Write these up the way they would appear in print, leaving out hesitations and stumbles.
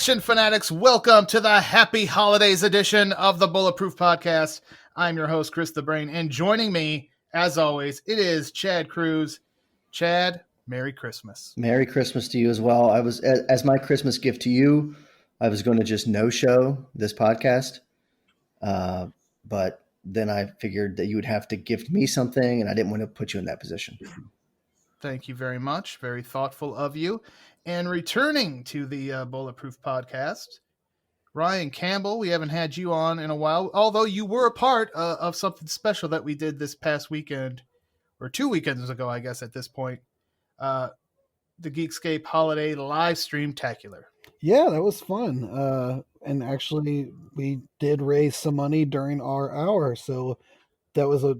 Action fanatics, welcome to the Happy Holidays edition of the Bulletproof Podcast. I'm your host, Chris the Brain, and joining me, as always, it is Chad Cruz. Chad, Merry Christmas. Merry Christmas to you as well. I was, as my Christmas gift to you, I was going to just no-show this podcast, but then I figured that you would have to gift me something, and I didn't want to put you in that position. Thank you very much. Very thoughtful of you. And returning to the Bulletproof Podcast, Ryan Campbell. We haven't had you on in a while, although you were a part of something special that we did this past weekend, or 2 weekends ago, I guess, at this point. The Geekscape Holiday Live Stream-tacular. Yeah, that was fun. And actually, we did raise some money during our hour, so that was a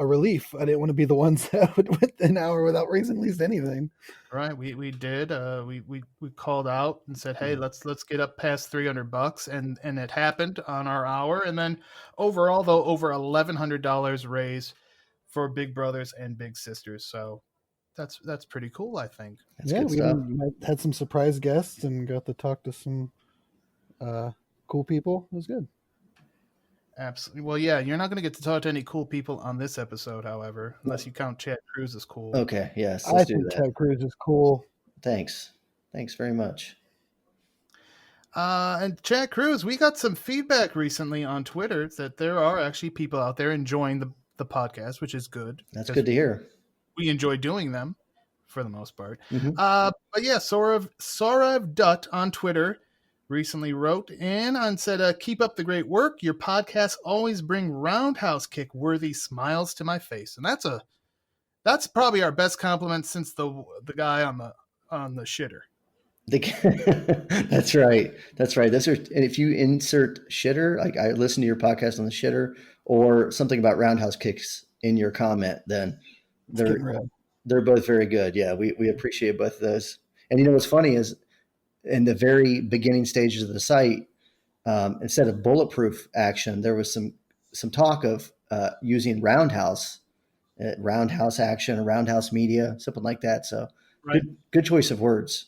relief. I didn't want to be the ones that would went an hour without raising at least anything. Right, we did. We called out and said, "Hey, let's get up past $300," and it happened on our hour. And then overall, though, over $1,100 raised for Big Brothers and Big Sisters. So that's pretty cool, I think. That's good stuff. We had some surprise guests and got to talk to some cool people. It was good. Absolutely. Well, yeah, you're not going to get to talk to any cool people on this episode, however, unless you count Chad Cruz as cool. Okay, yes, I think Chad Cruz is cool. Thanks very much. And Chad Cruz, we got some feedback recently on Twitter that there are actually people out there enjoying the podcast, which is good. That's good to hear. We enjoy doing them for the most part. Mm-hmm. But yeah, Sorav Dutt on Twitter recently wrote in and said, keep up the great work. Your podcasts always bring roundhouse kick worthy smiles to my face. And that's probably our best compliment since the guy on the shitter. That's right. Those are, and if you insert shitter, like I listen to your podcast on the shitter or something about roundhouse kicks in your comment, then they're both very good. Yeah, we appreciate both of those. And you know what's funny is in the very beginning stages of the site, instead of bulletproof action, there was some talk of using roundhouse action or roundhouse media, something like that. So right. Good choice of words.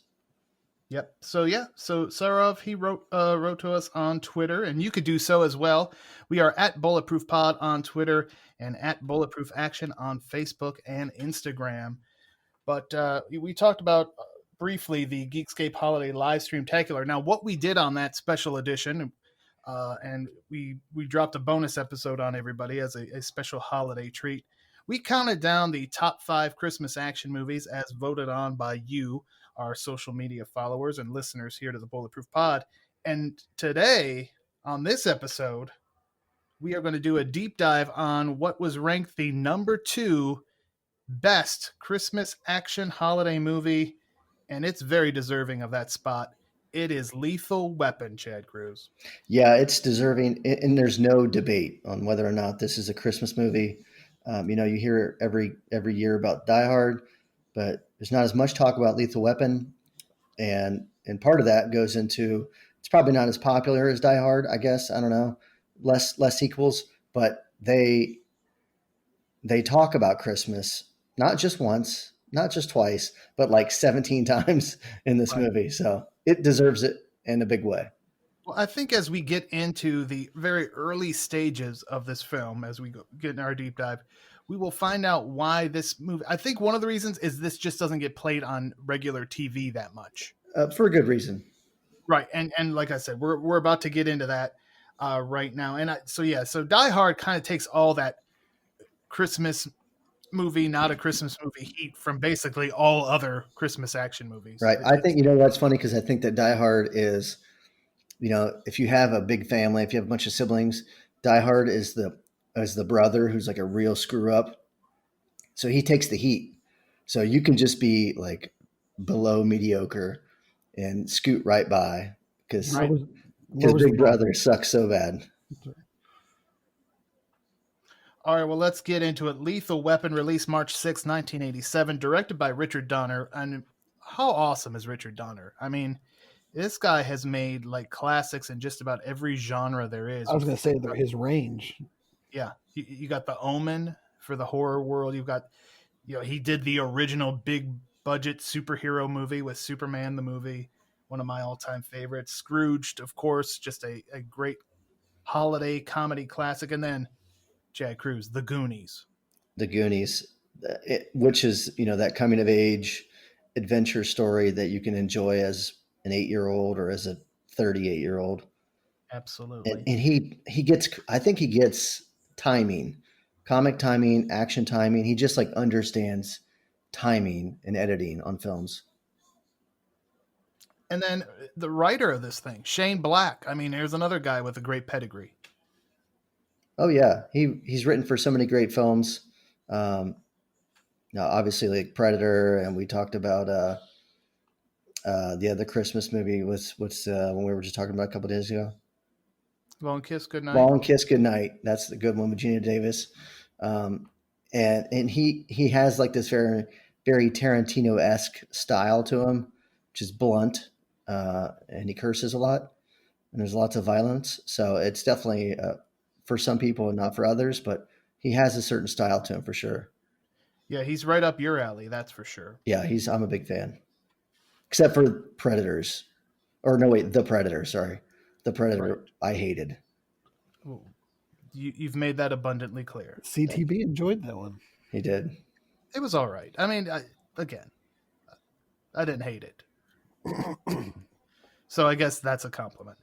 Yep. So Sarov, he wrote to us on Twitter, and you could do so as well. We are at Bulletproof Pod on Twitter and at Bulletproof Action on Facebook and Instagram. But we talked about briefly the Geekscape Holiday Live Stream-tacular. Now, what we did on that special edition, and we dropped a bonus episode on everybody as a special holiday treat. We counted down the top 5 Christmas action movies as voted on by you, our social media followers and listeners here to the Bulletproof Pod. And today, on this episode, we are going to do a deep dive on what was ranked the number 2 best Christmas action holiday movie, and it's very deserving of that spot. It is Lethal Weapon, Chad Cruz. Yeah, it's deserving, and there's no debate on whether or not this is a Christmas movie. You hear every year about Die Hard, but there's not as much talk about Lethal Weapon, and part of that goes into it's probably not as popular as Die Hard, I guess. I don't know, less sequels, but they talk about Christmas not just once, not just twice, but like 17 times in this movie. So it deserves it in a big way. Well, I think as we get into the very early stages of this film, as we get in our deep dive, we will find out why this movie. I think one of the reasons is this just doesn't get played on regular TV that much. For a good reason. Right. And like I said, we're about to get into that right now. And so Die Hard kind of takes all that Christmas movie, not a Christmas movie heat from basically all other Christmas action movies. Right. I think, that's funny because I think that Die Hard is, if you have a big family, if you have a bunch of siblings, Die Hard is the brother who's like a real screw up. So he takes the heat. So you can just be like below mediocre and scoot right by because Big Brother sucks so bad. All right, well, let's get into it. Lethal Weapon, released March 6, 1987, directed by Richard Donner. And how awesome is Richard Donner? I mean, this guy has made like classics in just about every genre there is. I was going to say his range. Yeah, you got The Omen for the horror world. You've got, he did the original big budget superhero movie with Superman the movie. one of my all-time favorites. Scrooged, of course, just a great holiday comedy classic. And then Chad Cruz, The Goonies. The Goonies, which is that coming of age adventure story that you can enjoy as an 8-year-old or as a 38-year-old. And, Absolutely. and he gets, I think he gets timing, comic timing, action timing. He just like understands timing and editing on films. And then the writer of this thing, Shane Black. I mean, there's another guy with a great pedigree. Oh yeah, he's written for so many great films. Um, Now, obviously, like Predator, and we talked about the other Christmas movie was what's when we were just talking about a couple days ago. Long Kiss Goodnight. Long Kiss Goodnight. That's the good one with Gina Davis. Um, and he has like this very Tarantino esque style to him, which is blunt, and he curses a lot, and there's lots of violence. So it's definitely for some people and not for others, but he has a certain style to him for sure. Yeah, he's right up your alley, that's for sure. Yeah, I'm a big fan. Except for Predators. Or no, wait, The Predator, sorry. The Predator Right. I hated. You've made that abundantly clear. CTB enjoyed that one. He did. It was all right. I mean, again, I didn't hate it. So I guess that's a compliment.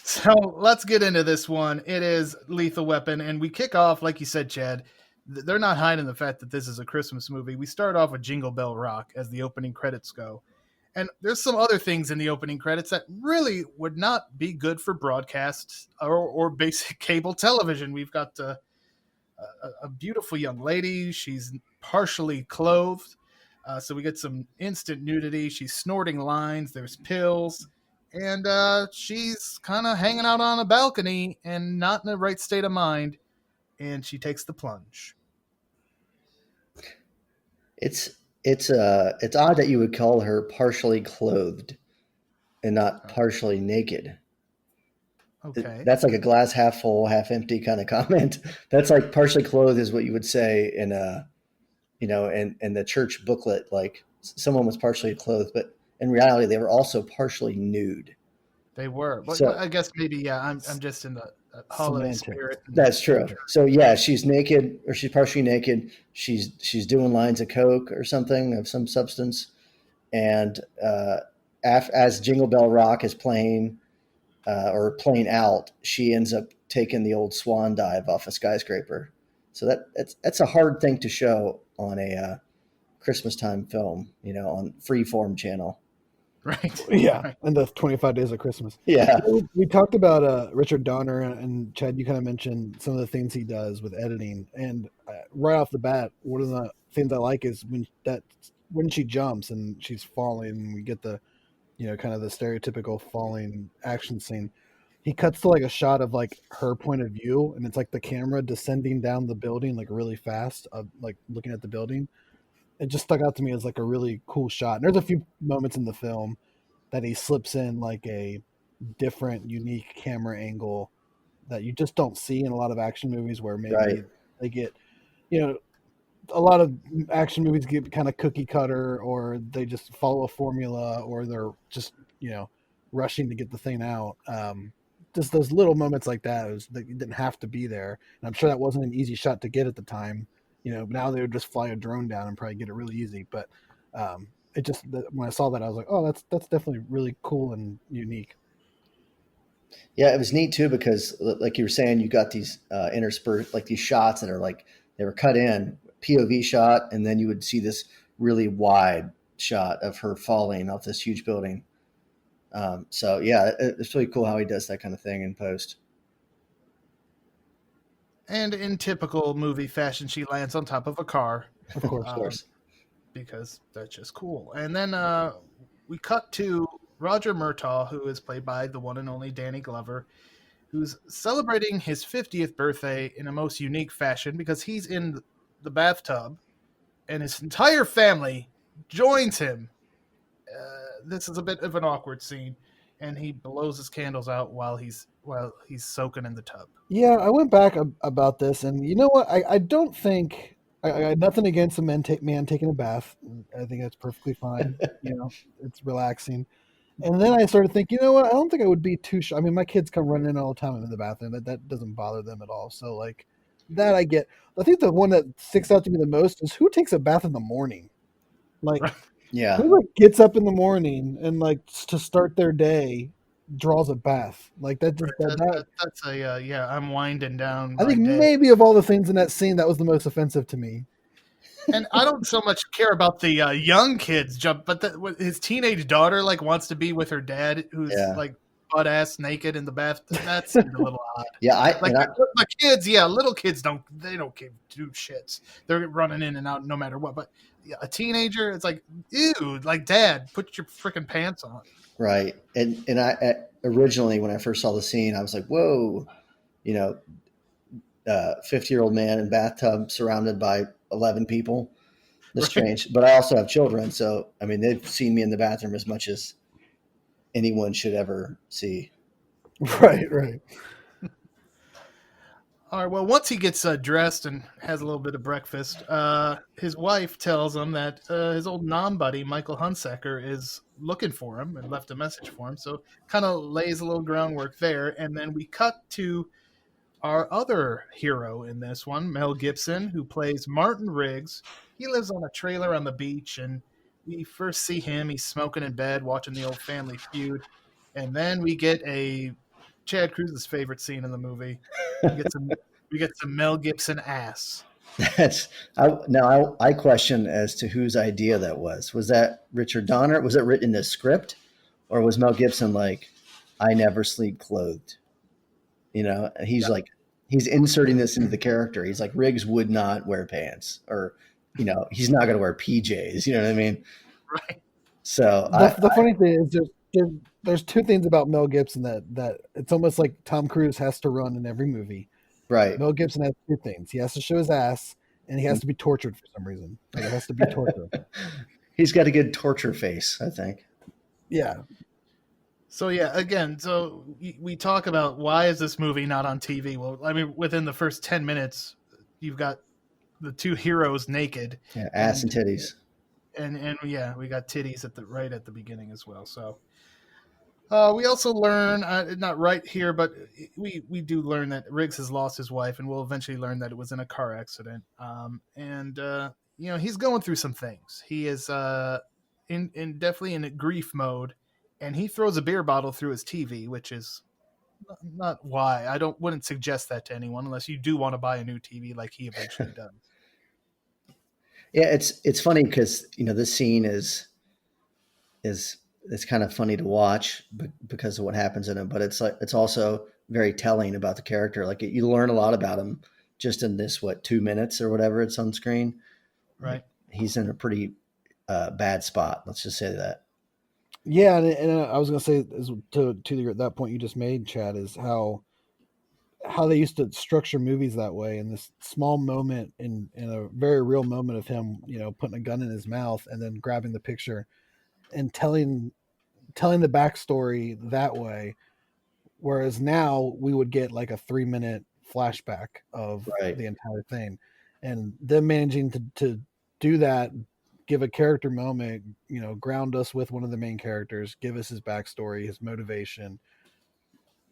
So let's get into this one. It is Lethal Weapon, and we kick off, like you said, Chad. They're not hiding the fact that this is a Christmas movie. We start off with Jingle Bell Rock as the opening credits go. And there's some other things in the opening credits that really would not be good for broadcast or basic cable television. We've got a beautiful young lady. She's partially clothed. So we get some instant nudity. She's snorting lines. There's pills. And she's kind of hanging out on a balcony and not in the right state of mind. And she takes the plunge. It's odd that you would call her partially clothed and not partially naked. Okay. That's like a glass half full, half empty kind of comment. That's like partially clothed is what you would say in in the church booklet, like someone was partially clothed, but in reality they were also partially nude. They were. But So I guess maybe, yeah, I'm just in the holiday Semantics. spirit. that's true. So yeah, she's naked or she's partially naked. She's doing lines of coke or something of some substance, and as Jingle Bell Rock is playing or playing out, she ends up taking the old swan dive off a skyscraper. So that's a hard thing to show on a Christmas time film, on Freeform channel. Right. Yeah, Right. and the 25 Days of Christmas. Yeah, We talked about Richard Donner, and Chad, you kind of mentioned some of the things he does with editing. And right off the bat, one of the things I like is when she jumps and she's falling, and we get the kind of the stereotypical falling action scene. He cuts to like a shot of like her point of view, and it's like the camera descending down the building like really fast, like looking at the building. It just stuck out to me as like a really cool shot. And there's a few moments in the film that he slips in like a different, unique camera angle that you just don't see in a lot of action movies, where maybe right. they get, a lot of action movies get kind of cookie cutter, or they just follow a formula, or they're just, rushing to get the thing out. Just those little moments like that, that didn't have to be there. And I'm sure that wasn't an easy shot to get at the time. Now they would just fly a drone down and probably get it really easy. But it just, when I saw that, I was like, oh, that's definitely really cool and unique. Yeah, it was neat too because, like you were saying, you got these interspersed, like these shots that are like they were cut in POV shot, and then you would see this really wide shot of her falling off this huge building. So yeah, it's really cool how he does that kind of thing in post. And in typical movie fashion, she lands on top of a car. Of course. Of course. Because that's just cool. And then we cut to Roger Murtaugh, who is played by the one and only Danny Glover, who's celebrating his 50th birthday in a most unique fashion because he's in the bathtub and his entire family joins him. This is a bit of an awkward scene, and he blows his candles out while he's soaking in the tub. Yeah, I went back about this, and you know what? I don't think I had nothing against a man taking a bath. I think that's perfectly fine. It's relaxing. And then I started thinking, you know what? I don't think I would be too shy. I mean, my kids come running in all the time in the bathroom. That doesn't bother them at all. So like that I get. I think the one that sticks out to me the most is who takes a bath in the morning. Like Right. Yeah, who like gets up in the morning and like to start their day draws a bath. Like that just that That's a yeah. I'm winding down I my think day. maybe of all the things in that scene, that was the most offensive to me. And I don't so much care about the young kids jump, but his teenage daughter like wants to be with her dad, who's yeah, like butt ass naked in the bath. That seemed a little odd. yeah. Like the kids, yeah, little kids don't give two shits. They're running in and out no matter what. But yeah, a teenager, it's like, ew, like dad, put your freaking pants on. Right. And originally when I first saw the scene, I was like, whoa, you know, 50-year-old man in bathtub surrounded by 11 people. That's Right. strange. But I also have children, so I mean, they've seen me in the bathroom as much as anyone should ever see. Right, right. All right. Well, once he gets dressed and has a little bit of breakfast, his wife tells him that his old non-buddy Michael Hunsaker is looking for him and left a message for him. So kind of lays a little groundwork there, and then we cut to our other hero in this one, Mel Gibson, who plays Martin Riggs. He lives on a trailer on the beach, and we first see him. He's smoking in bed, watching the old Family Feud, and then we get a Chad Cruz's favorite scene in the movie. We get some Mel Gibson ass. That's I question as to whose idea that was. Was that Richard Donner? Was it written in the script, or was Mel Gibson like, "I never sleep clothed"? He's Yeah, like, he's inserting this into the character. He's like, Riggs would not wear pants, or he's not going to wear PJs. You know what I mean? right. So The funny thing is there's two things about Mel Gibson that it's almost like Tom Cruise has to run in every movie. right. Mel Gibson has two things. He has to show his ass and he has to be tortured for some reason. Like it has to be torture. He's got a good torture face, I think. Yeah. So yeah, again, so we talk about why is this movie not on TV? Well, I mean, within the first 10 minutes, you've got the two heroes naked, Yeah, ass and titties. and yeah, we got titties right at the beginning as well. So we also learn, not right here, but we do learn that Riggs has lost his wife, and we'll eventually learn that it was in a car accident. And he's going through some things. He is in definitely in a grief mode, and he throws a beer bottle through his TV, which is not why. Wouldn't suggest that to anyone unless you do want to buy a new TV, like he eventually does. Yeah, it's funny because this scene is it's kind of funny to watch because of what happens in it, but it's also very telling about the character. Like you learn a lot about him just in this 2 minutes or whatever it's on screen. Right. He's in a pretty bad spot. Let's just say that. Yeah, and I was gonna say that point you just made, Chad, is how they used to structure movies that way. In this small moment, in a very real moment of him, putting a gun in his mouth and then grabbing the picture and telling the backstory that way. Whereas now we would get like a 3-minute flashback of Right. the entire thing, and them managing to do that, give a character moment, ground us with one of the main characters, give us his backstory, his motivation,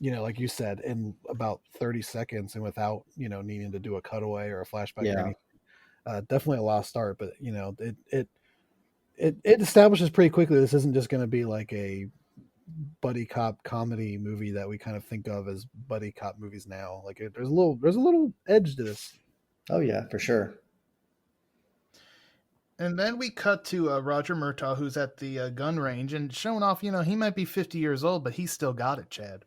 like you said, in about 30 seconds and without, needing to do a cutaway or a flashback or Yeah. anything. Definitely a lost start, but it establishes pretty quickly this isn't just going to be like a buddy cop comedy movie that we kind of think of as buddy cop movies now. Like there's a little edge to this. Oh yeah, for sure. And then we cut to Roger Murtaugh, who's at the gun range and showing off. He might be 50 years old, but he's still got it, Chad.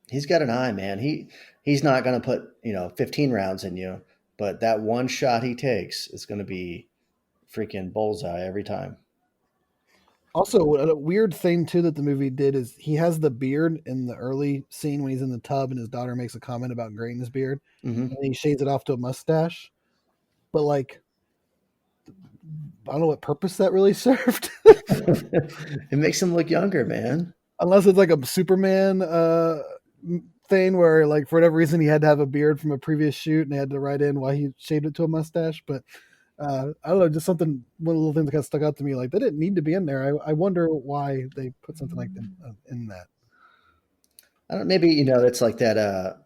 He's got an eye, man. He's not going to put 15 rounds in you, but that one shot he takes is going to be freaking bullseye every time. Also, a weird thing too that the movie did is he has the beard in the early scene when he's in the tub and his daughter makes a comment about graying his beard, Mm-hmm. and he shades it off to a mustache. But like, I don't know what purpose that really served. It makes him look younger, man. Unless it's like a Superman thing where, like, for whatever reason, he had to have a beard from a previous shoot and they had to write in why he shaved it to a mustache. But I don't know, just something. One little thing that kind of stuck out to me, like they didn't need to be in there. I wonder why they put something like that in that. I don't. Maybe it's like that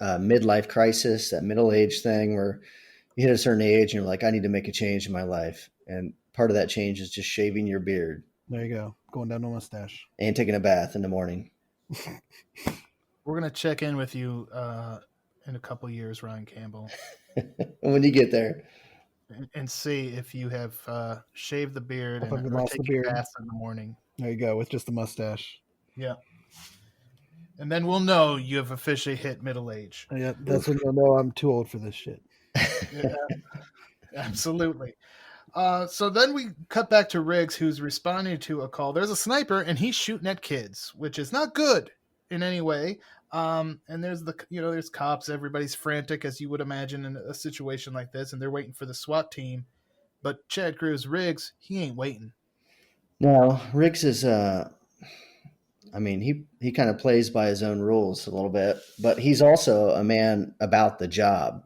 midlife crisis, that middle age thing where you hit a certain age and you're like, I need to make a change in my life, and part of that change is just shaving your beard There you go, going down to a mustache. and taking a bath in the morning. We're gonna check in with you in a couple years, Ryan Campbell, When you get there, and see if you have shaved the beard If I've or lost the take your beard, bath in the morning. there you go with just the mustache. Yeah, and then we'll know you have officially hit middle age. Yeah, that's when you'll know I'm too old for this shit. Yeah, absolutely. So then we cut back to Riggs, who's responding to a call. There's a sniper, and he's shooting at kids, which is not good in any way. And there's there's cops. Everybody's frantic, as you would imagine in a situation like this, and they're waiting for the SWAT team. But Chad Cruz Riggs, he ain't waiting. no, Riggs is. I mean, he kind of plays by his own rules a little bit, but he's also a man about the job.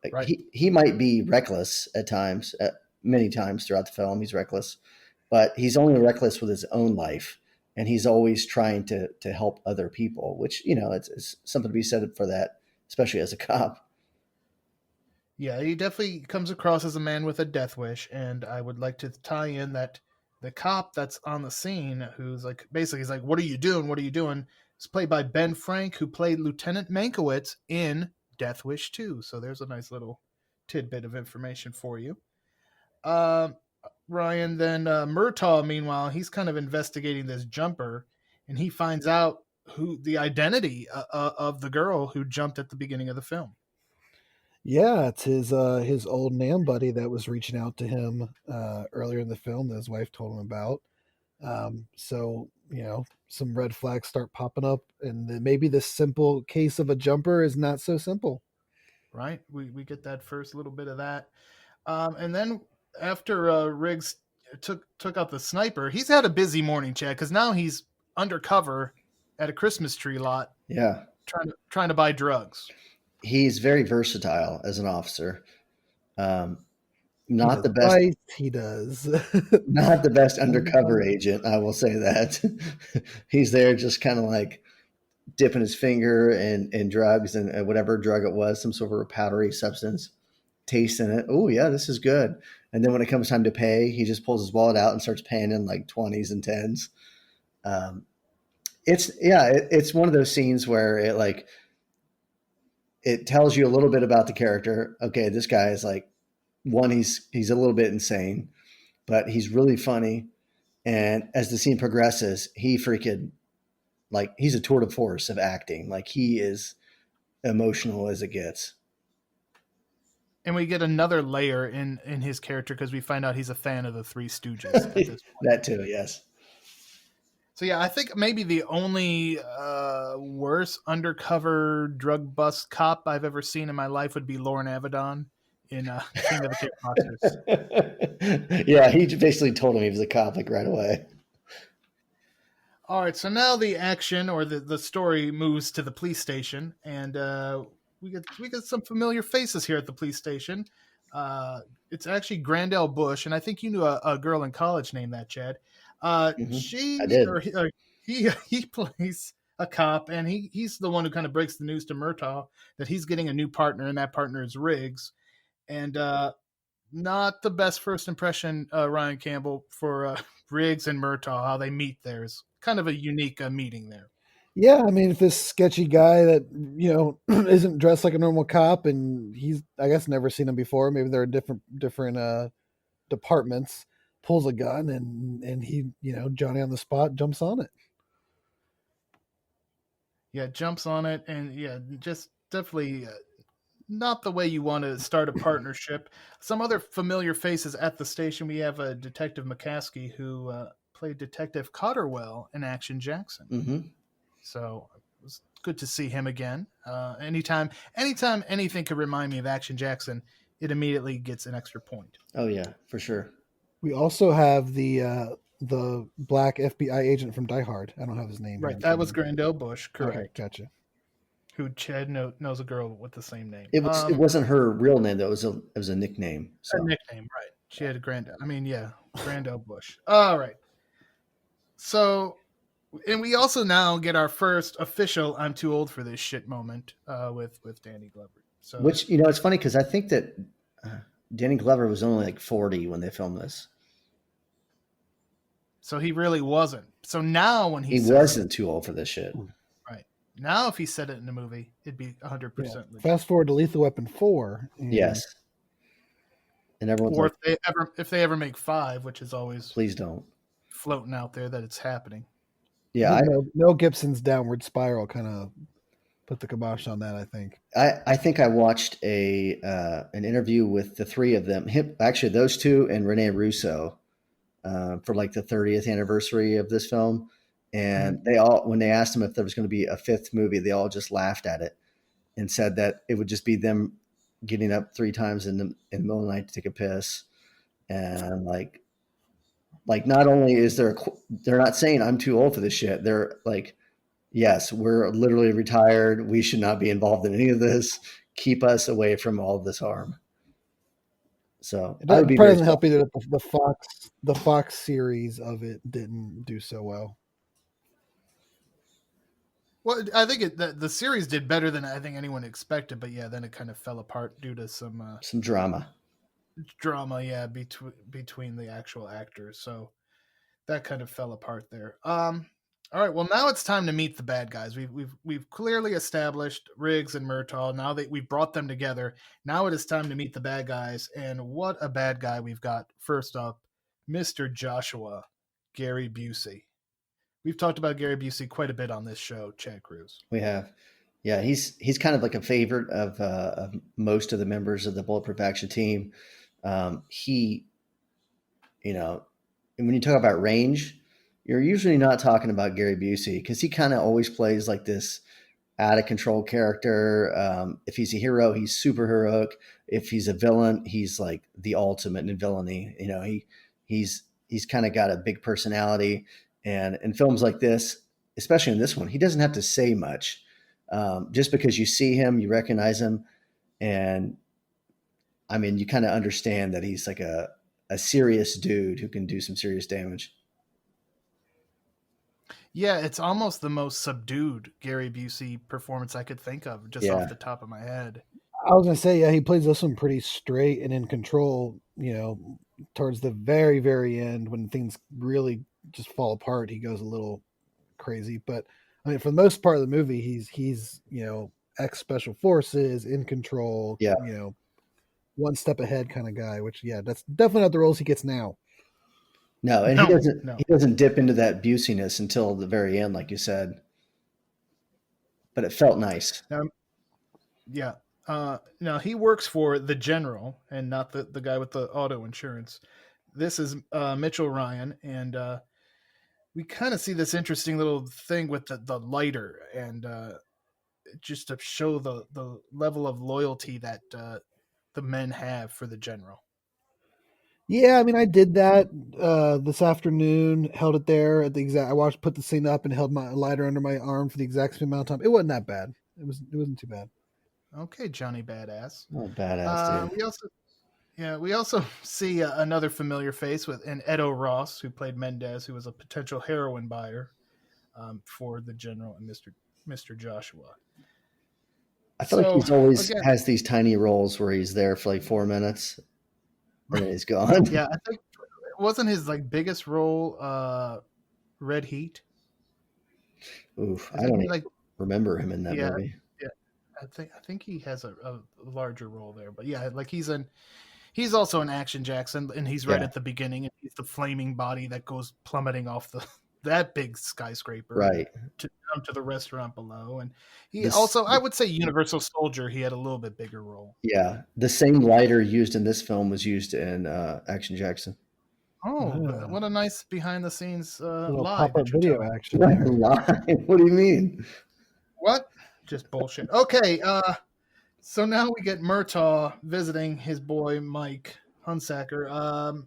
Like, Right. he might be reckless at times, many times throughout the film. He's reckless, but he's only reckless with his own life, and he's always trying to help other people. Which it's something to be said for that, especially as a cop. Yeah, he definitely comes across as a man with a death wish, and I would like to tie in that the cop that's on the scene, who's like basically he's like, "What are you doing? What are you doing?" Is played by Ben Frank, who played Lieutenant Mankiewicz in Death Wish 2. So there's a nice little tidbit of information for you. Um, Ryan, then Murtaugh, meanwhile, he's kind of investigating this jumper, and he finds out who the identity of the girl who jumped at the beginning of the film. Yeah, it's his old Nam buddy that was reaching out to him earlier in the film that his wife told him about. So some red flags start popping up, and then maybe this simple case of a jumper is not so simple. Right, we get that first little bit of that, and then after Riggs took out the sniper, he's had a busy morning, Chad, because now he's undercover at a Christmas tree lot Yeah, trying to buy drugs. he's very versatile as an officer. Um, He not does the best, right, he does. not the best undercover agent. I will say that. He's there just kind of like dipping his finger in drugs and whatever drug it was, some sort of a powdery substance, tasting it. Oh yeah, this is good. And then when it comes time to pay, he just pulls his wallet out and starts paying in like 20s and 10s. Um, it's one of those scenes where it tells you a little bit about the character. Okay, this guy is like he's a little bit insane, but he's really funny. And as the scene progresses, he freaking like he's a tour de force of acting. Like he is emotional as it gets. And we get another layer in his character because we find out he's a fan of the Three Stooges at this point. That too, yes. So yeah, I think maybe the only worse undercover drug bust cop I've ever seen in my life would be Lauren Avedon in King of the Kickboxers. Yeah, he basically told him he was a cop like right away. All right, so now the action or the story moves to the police station, and we get some familiar faces here at the police station. It's actually Grandel Bush, and I think you knew a girl in college named that, Chad. She I did. or he plays a cop, and he's the one who kind of breaks the news to Murtaugh that he's getting a new partner, and that partner is Riggs. And not the best first impression, Ryan Campbell, for Riggs and Murtaugh. How they meet there is kind of a unique meeting there. Yeah, I mean, if this sketchy guy that isn't dressed like a normal cop, and he's I guess never seen him before, maybe they're different departments, pulls a gun and he Johnny on the spot jumps on it. Yeah, jumps on it, and yeah, just definitely not the way you want to start a partnership. Some other familiar faces at the station. We have Detective McCaskey, who played Detective Cotterwell in Action Jackson. Mm-hmm. So it was good to see him again. Anytime anything could remind me of Action Jackson, it immediately gets an extra point. Oh yeah, for sure. We also have the black FBI agent from Die Hard. I don't have his name. Right, that was Grandel Bush, correct. Okay, gotcha. who Chad knows a girl with the same name. It wasn't her real name though. It was a nickname. A So nickname, right? She had a Grando Bush. All right. So, and we also now get our first official "I'm too old for this shit" moment with Danny Glover. So, which it's funny because I think that Danny Glover was only like 40 when they filmed this. so he really wasn't. So now when He says wasn't too old for this shit. right now, if he said it in the movie, it'd be 100%. Yeah. Fast forward to Lethal Weapon 4. Yes. And everyone's Or like, if they ever make 5, which is always please don't. floating out there that it's happening. Yeah, Mel Gibson's Downward Spiral kind of put the kibosh on that. I think. I think I watched an interview with the three of them. Actually, those two and Rene Russo for like the 30th anniversary of this film, and they all, when they asked them if there was going to be a 5th movie, they all just laughed at it and said that it would just be them getting up 3 times in the middle of the night to take a piss, and like not only is they're not saying I'm too old for this shit. They're like, yes, we're literally retired. We should not be involved in any of this. Keep us away from all of this harm. So it probably doesn't help either that the Fox series of it didn't do so well. Well, I think the series did better than I think anyone expected, but yeah, then it kind of fell apart due to some drama. Yeah, between the actual actors. So that kind of fell apart there. All right, well now it's time to meet the bad guys. We've clearly established Riggs and Murtaugh. Now that we've brought them together, now it is time to meet the bad guys. And what a bad guy we've got! First up, Mr. Joshua, Gary Busey. We've talked about Gary Busey quite a bit on this show, Chad Cruz. We have. Yeah, he's kind of like a favorite of most of the members of the Bulletproof Action team. He, and when you talk about range, you're usually not talking about Gary Busey because he kind of always plays like this out of control character. If he's a hero, he's super heroic. If he's a villain, he's like the ultimate in villainy. He's kind of got a big personality. And in films like this, especially in this one, he doesn't have to say much. Just because you see him, you recognize him. And I mean, you kind of understand that he's like a serious dude who can do some serious damage. Yeah, it's almost the most subdued Gary Busey performance I could think of just off the top of my head. I was going to say, yeah, he plays this one pretty straight and in control, towards the very, very end when things really just fall apart. He goes a little crazy, but I mean, for the most part of the movie, he's ex special forces, in control, one step ahead kind of guy, which, yeah, that's definitely not the roles he gets now. No, and he doesn't dip into that Business until the very end, like you said. But it felt nice. Yeah. Now he works for the general and not the guy with the auto insurance. This is Mitchell Ryan, and we kind of see this interesting little thing with the lighter, and just to show the level of loyalty that the men have for the general. Yeah, I mean, I did that this afternoon. Held it there at the exact. Put the scene up and held my lighter under my arm for the exact same amount of time. It wasn't that bad. It wasn't too bad. Okay, Johnny Badass. Oh, badass, dude. We also see another familiar face with Edo Ross, who played Mendez, who was a potential heroin buyer for the general and Mr. Joshua. I feel like he's always has these tiny roles where he's there for like 4 minutes and then he's gone. Yeah, I think wasn't his like biggest role Red Heat? Oof, I don't even remember him in that movie. Yeah, I think he has a larger role there, but yeah, like he's also an Action Jackson, and he's right at the beginning, and he's the flaming body that goes plummeting off that big skyscraper, right, down to the restaurant below. And he also, I would say, Universal Soldier, he had a little bit bigger role. Yeah, the same lighter used in this film was used in Action Jackson. Oh, what a nice behind the scenes live video action. Live? What do you mean? What? Just bullshit. Okay, so now we get Murtaugh visiting his boy Mike Hunsaker.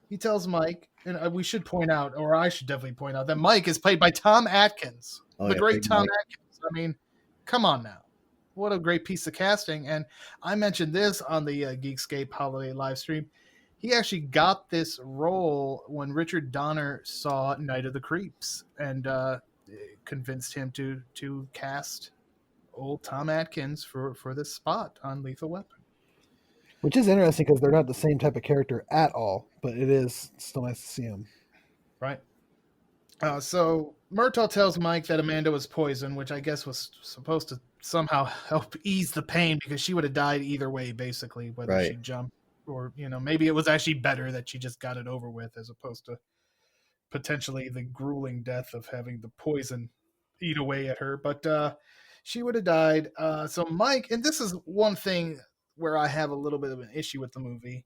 He tells Mike, and we should point out, or I should definitely point out, that Mike is played by Tom Atkins, the great Tom Atkins. I mean, come on now. what a great piece of casting. And I mentioned this on the Geekscape holiday live stream. He actually got this role when Richard Donner saw Night of the Creeps and convinced him to cast old Tom Atkins for this spot on Lethal Weapon. Which is interesting because they're not the same type of character at all, but it is still nice to see him. Right. So Murtaugh tells Mike that Amanda was poisoned, which I guess was supposed to somehow help ease the pain because she would have died either way, basically, whether Right. she jumped or, maybe it was actually better that she just got it over with as opposed to potentially the grueling death of having the poison eat away at her. But she would have died. So Mike, and this is one thing where I have a little bit of an issue with the movie,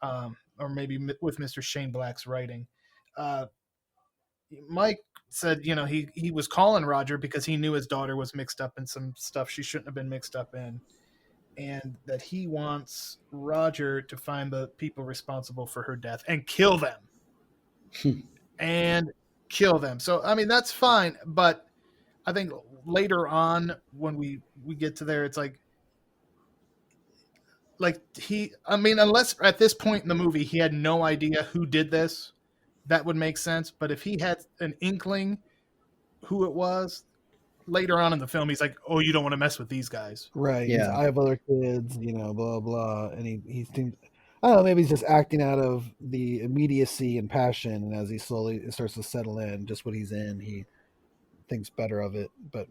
or maybe with Mr. Shane Black's writing. Mike said, he was calling Roger because he knew his daughter was mixed up in some stuff she shouldn't have been mixed up in, and that he wants Roger to find the people responsible for her death and kill them. So, I mean, that's fine, but I think later on when we get to there, it's like unless at this point in the movie he had no idea who did this, that would make sense. But if he had an inkling who it was later on in the film, he's like, "Oh, you don't want to mess with these guys." Right. Yeah. I have other kids, blah, blah. And he seems, I don't know, maybe he's just acting out of the immediacy and passion. And as he slowly starts to settle in, just what he's in, he thinks better of it. But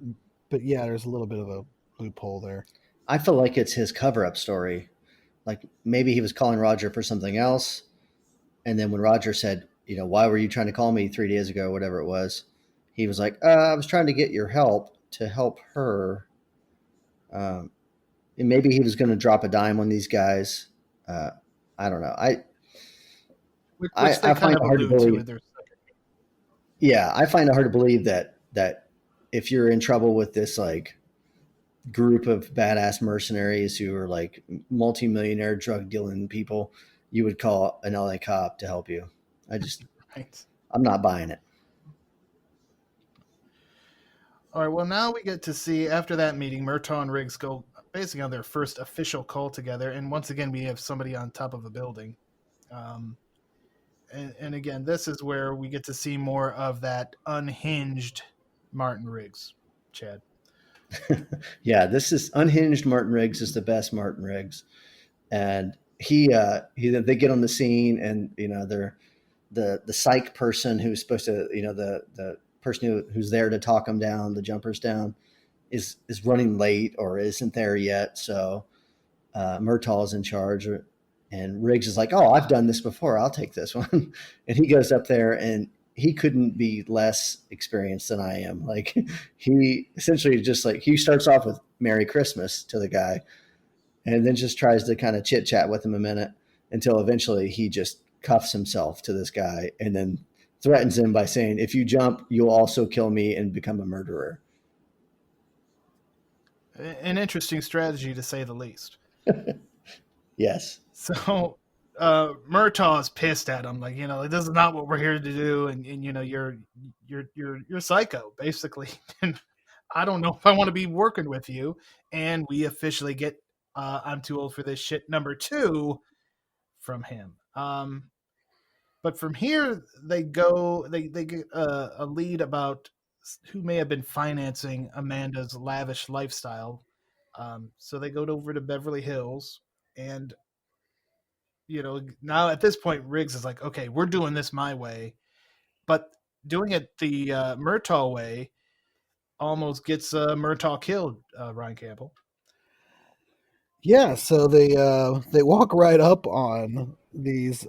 yeah, there's a little bit of a loophole there. I feel like it's his cover-up story. Like maybe he was calling Roger for something else. And then when Roger said, why were you trying to call me 3 days ago, whatever it was, he was like, I was trying to get your help to help her. And maybe he was going to drop a dime on these guys. I don't know. Which I they kind find of it hard to allude to believe. in their Yeah, I find it hard to believe that if you're in trouble with this like group of badass mercenaries who are like multimillionaire drug dealing people, you would call an LA cop to help you. right. I'm not buying it. All right. Well, now we get to see after that meeting, Murtaugh and Riggs go basically on their first official call together, and once again we have somebody on top of a building. And again, this is where we get to see more of that unhinged Martin Riggs, Chad. Yeah, this is unhinged. Martin Riggs is the best Martin Riggs, and he they get on the scene, and they're the psych person who's supposed to the person who's there to talk them down, the jumpers down, is running late or isn't there yet. So Murtaugh is in charge, and Riggs is like, "Oh, I've done this before. I'll take this one." And he goes up there, and he couldn't be less experienced than I am. Like he essentially just like he starts off with "Merry Christmas" to the guy, and then just tries to kind of chit chat with him a minute until eventually he just cuffs himself to this guy and then threatens him by saying, "If you jump, you'll also kill me and become a murderer." An interesting strategy, to say the least. Yes. So Murtaugh is pissed at him, like, this is not what we're here to do, and you're psycho, basically. And I don't know if I want to be working with you. And we officially get I'm too old for this shit number 2 from him. But from here they get a lead about who may have been financing Amanda's lavish lifestyle. So they go over to Beverly Hills, and now at this point Riggs is like, okay, we're doing this my way, but doing it the Murtaugh way almost gets Murtaugh killed, Ryan Campbell. Yeah, so they walk right up on these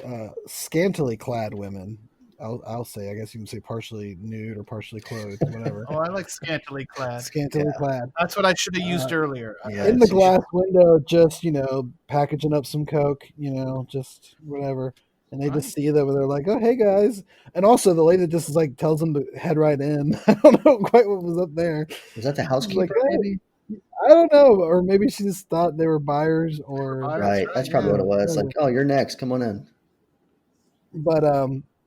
scantily clad women. I'll say, I guess you can say partially nude or partially clothed, whatever. Oh, I like scantily clad. Scantily clad. That's what I should have used earlier. Yeah, In the glass window, just packaging up some coke, just whatever. And they just see them and they're like, "Oh, hey guys!" And also the lady just is like tells them to head right in. I don't know quite what was up there. Was that the housekeeper? Like, maybe. I don't know, or maybe she just thought they were buyers, or Right. That's probably what it was. Like, "Oh, you're next. Come on in." But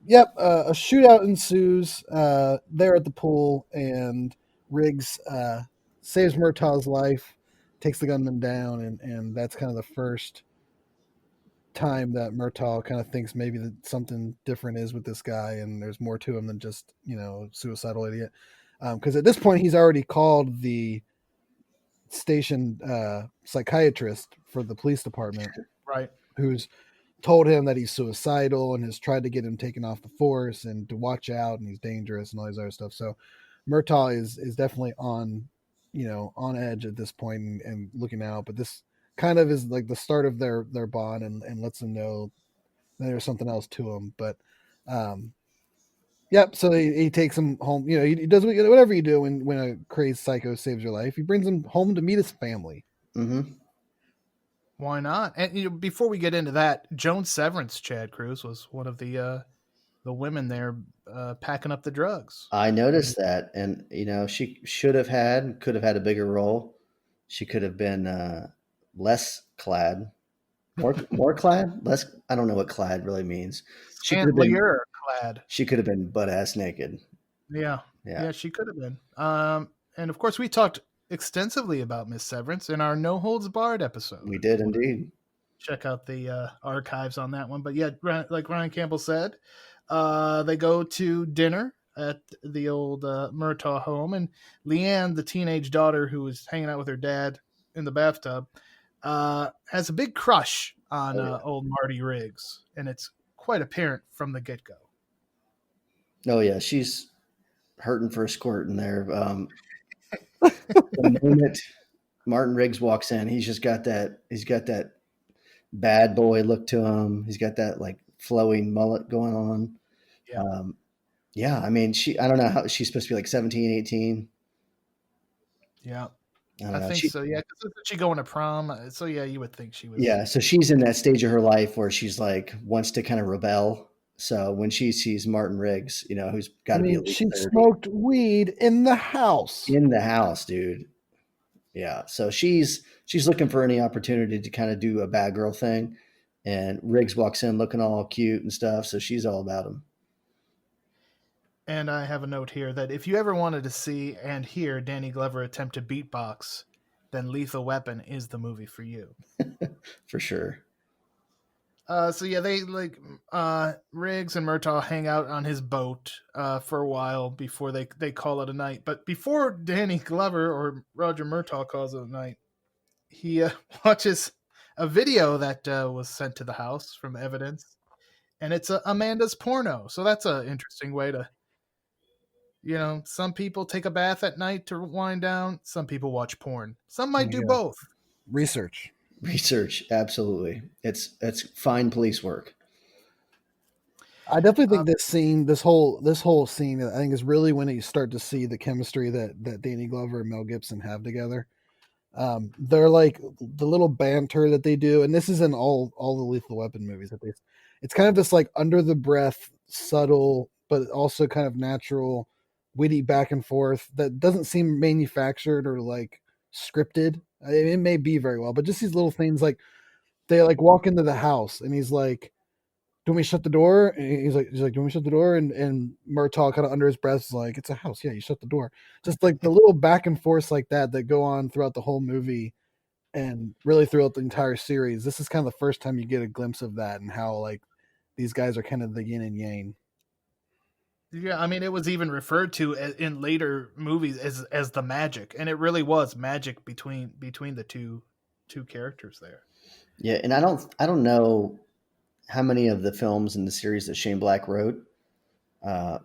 yep, a shootout ensues there at the pool, and Riggs saves Murtaugh's life takes the gunman down, and that's kind of the first time that Murtaugh kind of thinks maybe that something different is with this guy, and there's more to him than just suicidal idiot. Because at this point, he's already called the station psychiatrist for the police department, Right. who's told him that he's suicidal and has tried to get him taken off the force and to watch out and he's dangerous and all these other stuff. So Murtaugh is definitely on edge at this point and looking out. But this kind of is like the start of their bond and lets them know that there's something else to him. But yep. So he takes him home. He does whatever you do when a crazed psycho saves your life. He brings him home to meet his family. Mm-hmm. Why not? And before we get into that, Joan Severance, Chad Cruz, was one of the women there packing up the drugs. I noticed that, and she could have had a bigger role. She could have been less clad, more clad, less. I don't know what clad really means. Scantlier clad. She could have been butt ass naked. Yeah, she could have been. And of course, we talked extensively about Miss Severance in our No Holds Barred episode. We did indeed. Check out the archives on that one. But yeah, like Ryan Campbell said, they go to dinner at the old Murtaugh home, and Leanne, the teenage daughter who was hanging out with her dad in the bathtub, has a big crush on old Marty Riggs, and it's quite apparent from the get-go. Oh yeah, she's hurting for a squirt in there. The moment Martin Riggs walks in, he's got that bad boy look to him. He's got that like flowing mullet going on. Yeah. I mean, I don't know how she's supposed to be like 17, 18. Yeah. I think so. Yeah. Because she going to prom. So yeah, you would think she was. Yeah. So she's in that stage of her life where she's like, wants to kind of rebel. So when she sees Martin Riggs, who's got to be at least she 30. smoked weed in the house. In the house, dude. Yeah. So she's looking for any opportunity to kind of do a bad girl thing. And Riggs walks in looking all cute and stuff. So she's all about him. And I have a note here that if you ever wanted to see and hear Danny Glover attempt to beatbox, then Lethal Weapon is the movie for you. For sure. So yeah, they Riggs and Murtaugh hang out on his boat for a while before they call it a night. But before Danny Glover or Roger Murtaugh calls it a night, he watches a video that was sent to the house from evidence, and it's Amanda's porno. So that's an interesting way to, some people take a bath at night to wind down. Some people watch porn. Some might do both. Research, absolutely. It's fine police work. I definitely think this whole scene, I think is really when you start to see the chemistry that Danny Glover and Mel Gibson have together. They're like the little banter that they do, and this is in all the Lethal Weapon movies. It's kind of this like under the breath, subtle, but also kind of natural, witty back and forth that doesn't seem manufactured or like scripted. It may be very well, but just these little things like they like walk into the house and he's like, "Do we shut the door?" And he's like, "Do we shut the door?" And Murtaugh kind of under his breath is like, "It's a house, yeah, you shut the door." Just like the little back and forth like that go on throughout the whole movie and really throughout the entire series. This is kind of the first time you get a glimpse of that and how like these guys are kind of the yin and yang. Yeah, I mean, it was even referred to in later movies as the magic, and it really was magic between the two characters there. Yeah, and I don't know how many of the films in the series that Shane Black wrote. I'm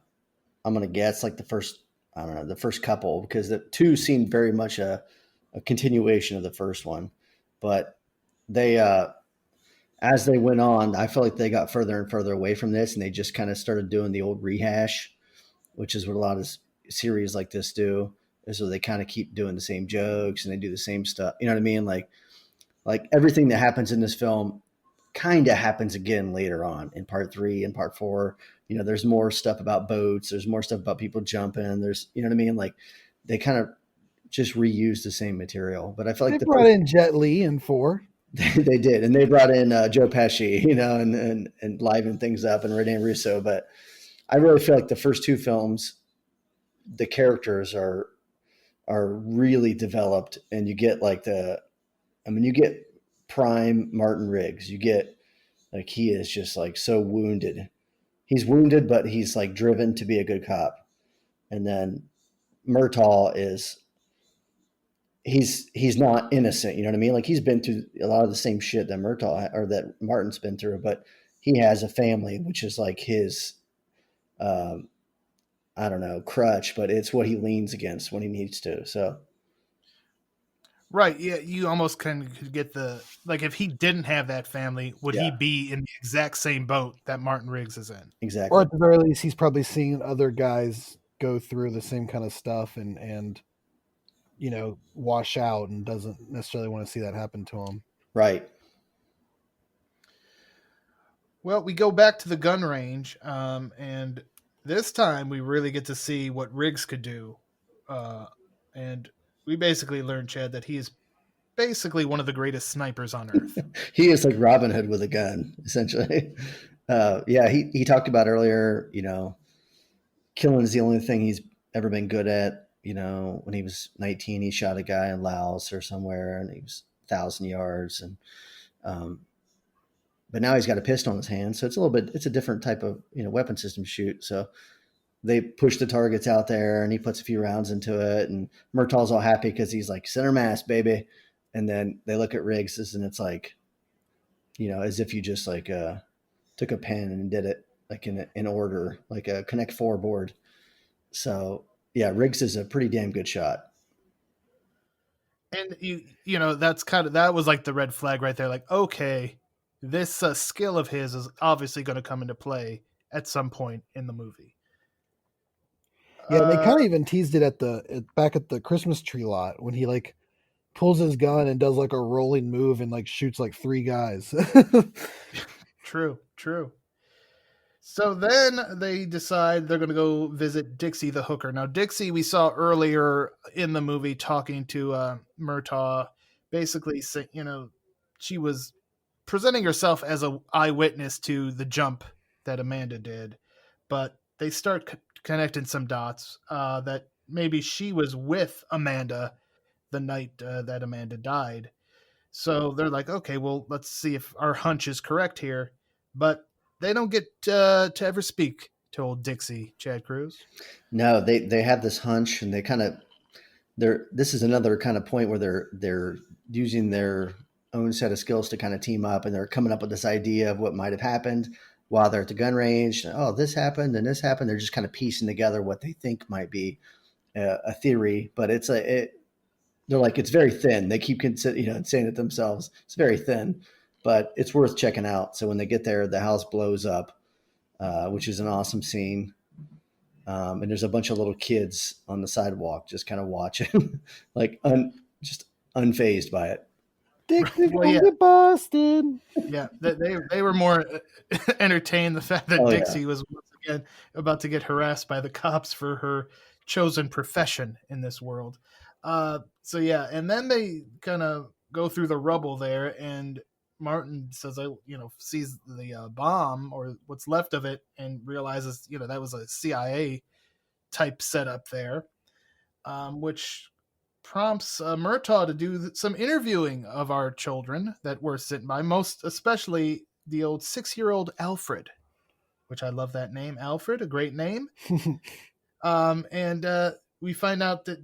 gonna guess like the first couple, because the two seemed very much a continuation of the first one, but they as they went on, I felt like they got further and further away from this, and they just kind of started doing the old rehash, which is what a lot of series like this do. Is so they kind of keep doing the same jokes and they do the same stuff. You know what I mean? Like everything that happens in this film kind of happens again later on in part 3 and part 4. There's more stuff about boats. There's more stuff about people jumping. There's, you know what I mean? Like they kind of just reuse the same material. But I feel like they brought in Jet Li in 4. They did, and they brought in Joe Pesci, and livened things up, and Rene Russo. But I really feel like the first two films, the characters are are really developed, and you get like you get prime Martin Riggs. You get like he is just like so wounded. He's wounded, but he's like driven to be a good cop. And then Murtaugh is he's not innocent. You know what I mean? Like he's been through a lot of the same shit that Murtaugh or that Martin's been through, but he has a family, which is like his um, I don't know crutch, but it's what he leans against when he needs to. So Right. Yeah. You almost could get the like if he didn't have that family, would he yeah, be in the exact same boat that Martin Riggs is in? Or exactly at the very least, he's probably seen other guys go through the same kind of stuff and wash out and doesn't necessarily want to see that happen to him. right. Well, we go back to the gun range, and this time we really get to see what Riggs could do. Uh, and we basically learn, Chad, that he is basically one of the greatest snipers on Earth. He is like Robin Hood with a gun, essentially. Yeah, he talked about earlier. Killing is the only thing he's ever been good at. When he was 19, he shot a guy in Laos or somewhere, and he was 1,000 yards. And um, but now he's got a pistol in his hand, so it's a different type of weapon system shoot. So they push the targets out there, and he puts a few rounds into it. And Murtaugh's all happy because he's like center mass, baby. And then they look at Riggs, and it's like as if you just like took a pen and did it like in order, like a Connect Four board. So yeah, Riggs is a pretty damn good shot. And that's that was like the red flag right there. Like, okay, this skill of his is obviously going to come into play at some point in the movie. Yeah, and they Uh, kind of even teased it back at the Christmas tree lot when he like pulls his gun and does like a rolling move and like shoots like three guys. true, true. So then they decide they're going to go visit Dixie the hooker. Now, Dixie, we saw earlier in the movie talking to Murtaugh, basically, she was presenting herself as a eyewitness to the jump that Amanda did, but they start connecting some dots that maybe she was with Amanda the night that Amanda died. So they're like, okay, well, let's see if our hunch is correct here. But they don't get to ever speak to old Dixie, Chad Cruz. No, they have this hunch, and they kind of they're this is another kind of point where they're using their own set of skills to kind of team up, and they're coming up with this idea of what might have happened while they're at the gun range. Oh, this happened and this happened. They're just kind of piecing together what they think might be a theory, but they're like it's very thin. They keep saying it themselves. It's very thin, but it's worth checking out. So when they get there, the house blows up, which is an awesome scene. And there's a bunch of little kids on the sidewalk just kind of watching, like just unfazed by it. Dixie Well, gonna yeah, get busted. yeah. They were more entertained the fact that Oh yeah, Dixie was once again about to get harassed by the cops for her chosen profession in this world. So yeah, and then they kind of go through the rubble there, and Martin says, "I sees the bomb or what's left of it, and realizes that was a CIA type setup there, which prompts Murtaugh to do some interviewing of our children that we're sitting by, most especially the old 6-year old Alfred, which I love that name, Alfred, a great name. And we find out that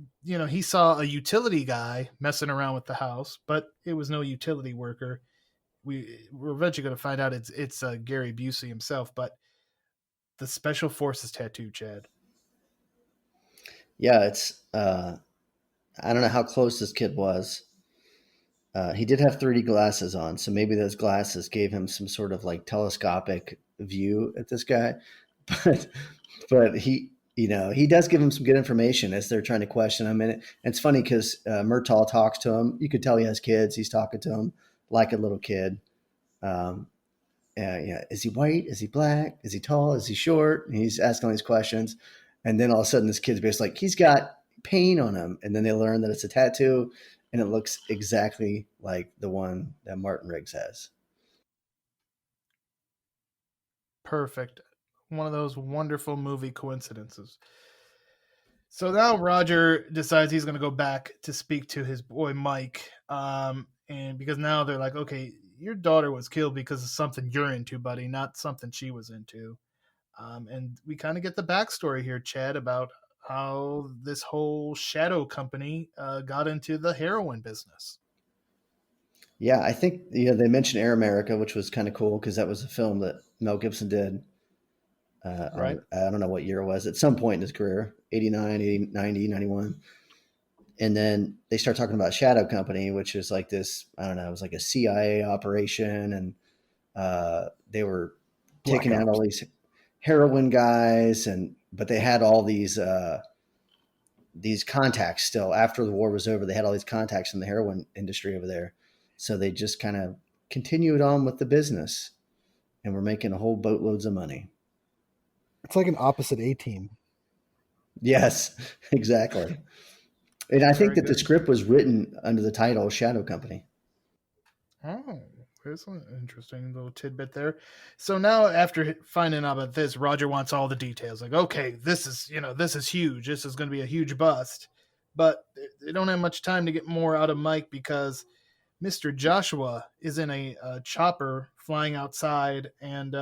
he saw a utility guy messing around with the house, but it was no utility worker. We're eventually going to find out it's Gary Busey himself, but the special forces tattoo, Chad. yeah. It's I don't know how close this kid was. He did have 3D glasses on, so maybe those glasses gave him some sort of like telescopic view at this guy. But he does give him some good information as they're trying to question him. And it's funny because Murtaugh talks to him. You could tell he has kids. He's talking to him like a little kid. Um, yeah, is he white? Is he black? Is he tall? Is he short? And he's asking all these questions, and then all of a sudden, this kid's basically like, he's got paint on him, and then they learn that it's a tattoo, and it looks exactly like the one that Martin Riggs has. Perfect. One of those wonderful movie coincidences. So now Roger decides he's going to go back to speak to his boy Mike, and because now they're like, okay, your daughter was killed because of something you're into, buddy, not something she was into. And we kind of get the backstory here, Chad, about how this whole shadow company got into the heroin business. Yeah, I think they mentioned Air America, which was kind of cool because that was a film that Mel Gibson did. Right. I don't know what year it was. At some point in his career, 89, 80, 90, 91. And then they start talking about Shadow Company, which is like this, I don't know, it was like a CIA operation. And they were Black taking out all Ops. these heroin guys. But they had all these contacts still after the war was over. They had all these contacts in the heroin industry over there. So they just kind of continued on with the business and we're making a whole boatloads of money. It's like an opposite A Team. Yes, exactly. And I think Very that the good. script was written under the title Shadow Company. Oh, there's an interesting little tidbit there. So now, after finding out about this, Roger wants all the details. Like, okay, this is huge. This is going to be a huge bust. But they don't have much time to get more out of Mike because Mr. Joshua is in a chopper flying outside, and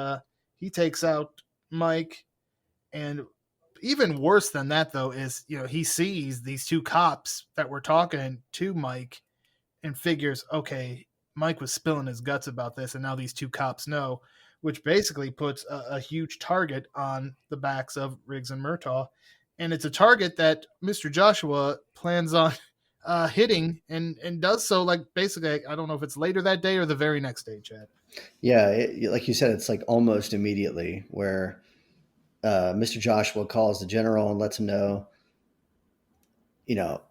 he takes out Mike. And even worse than that, though, is he sees these two cops that were talking to Mike and figures, okay, Mike was spilling his guts about this, and now these two cops know, which basically puts a huge target on the backs of Riggs and Murtaugh. And it's a target that Mr. Joshua plans on hitting and does so, like, basically, I don't know if it's later that day or the very next day, Chad. Yeah, like you said, it's like almost immediately where Mr. Joshua calls the general and lets him know, you know,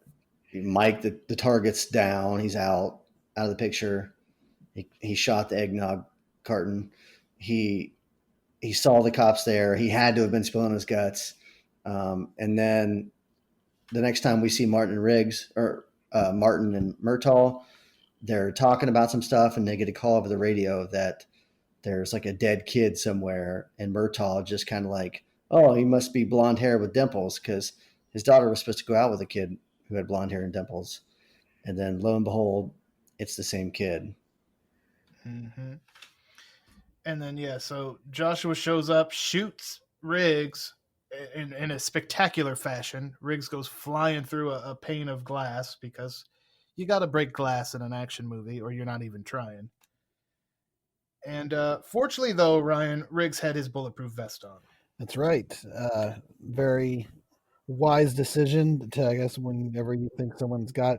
Mike, the target's down. He's out of the picture. He shot the eggnog carton. He he saw the cops there. He had to have been spilling his guts. And then the next time we see Martin and Riggs or Martin and Murtaugh, they're talking about some stuff, and they get a call over the radio that there's like a dead kid somewhere, and Murtaugh just kind of like, oh, he must be blonde hair with dimples because his daughter was supposed to go out with a kid who had blonde hair and dimples, and then lo and behold, it's the same kid. Mm-hmm. And then, yeah, so Joshua shows up, shoots Riggs in a spectacular fashion. Riggs goes flying through a pane of glass because you got to break glass in an action movie or you're not even trying. And fortunately, though, Ryan, Riggs had his bulletproof vest on. That's right. Very wise decision to, I guess, whenever you think someone's got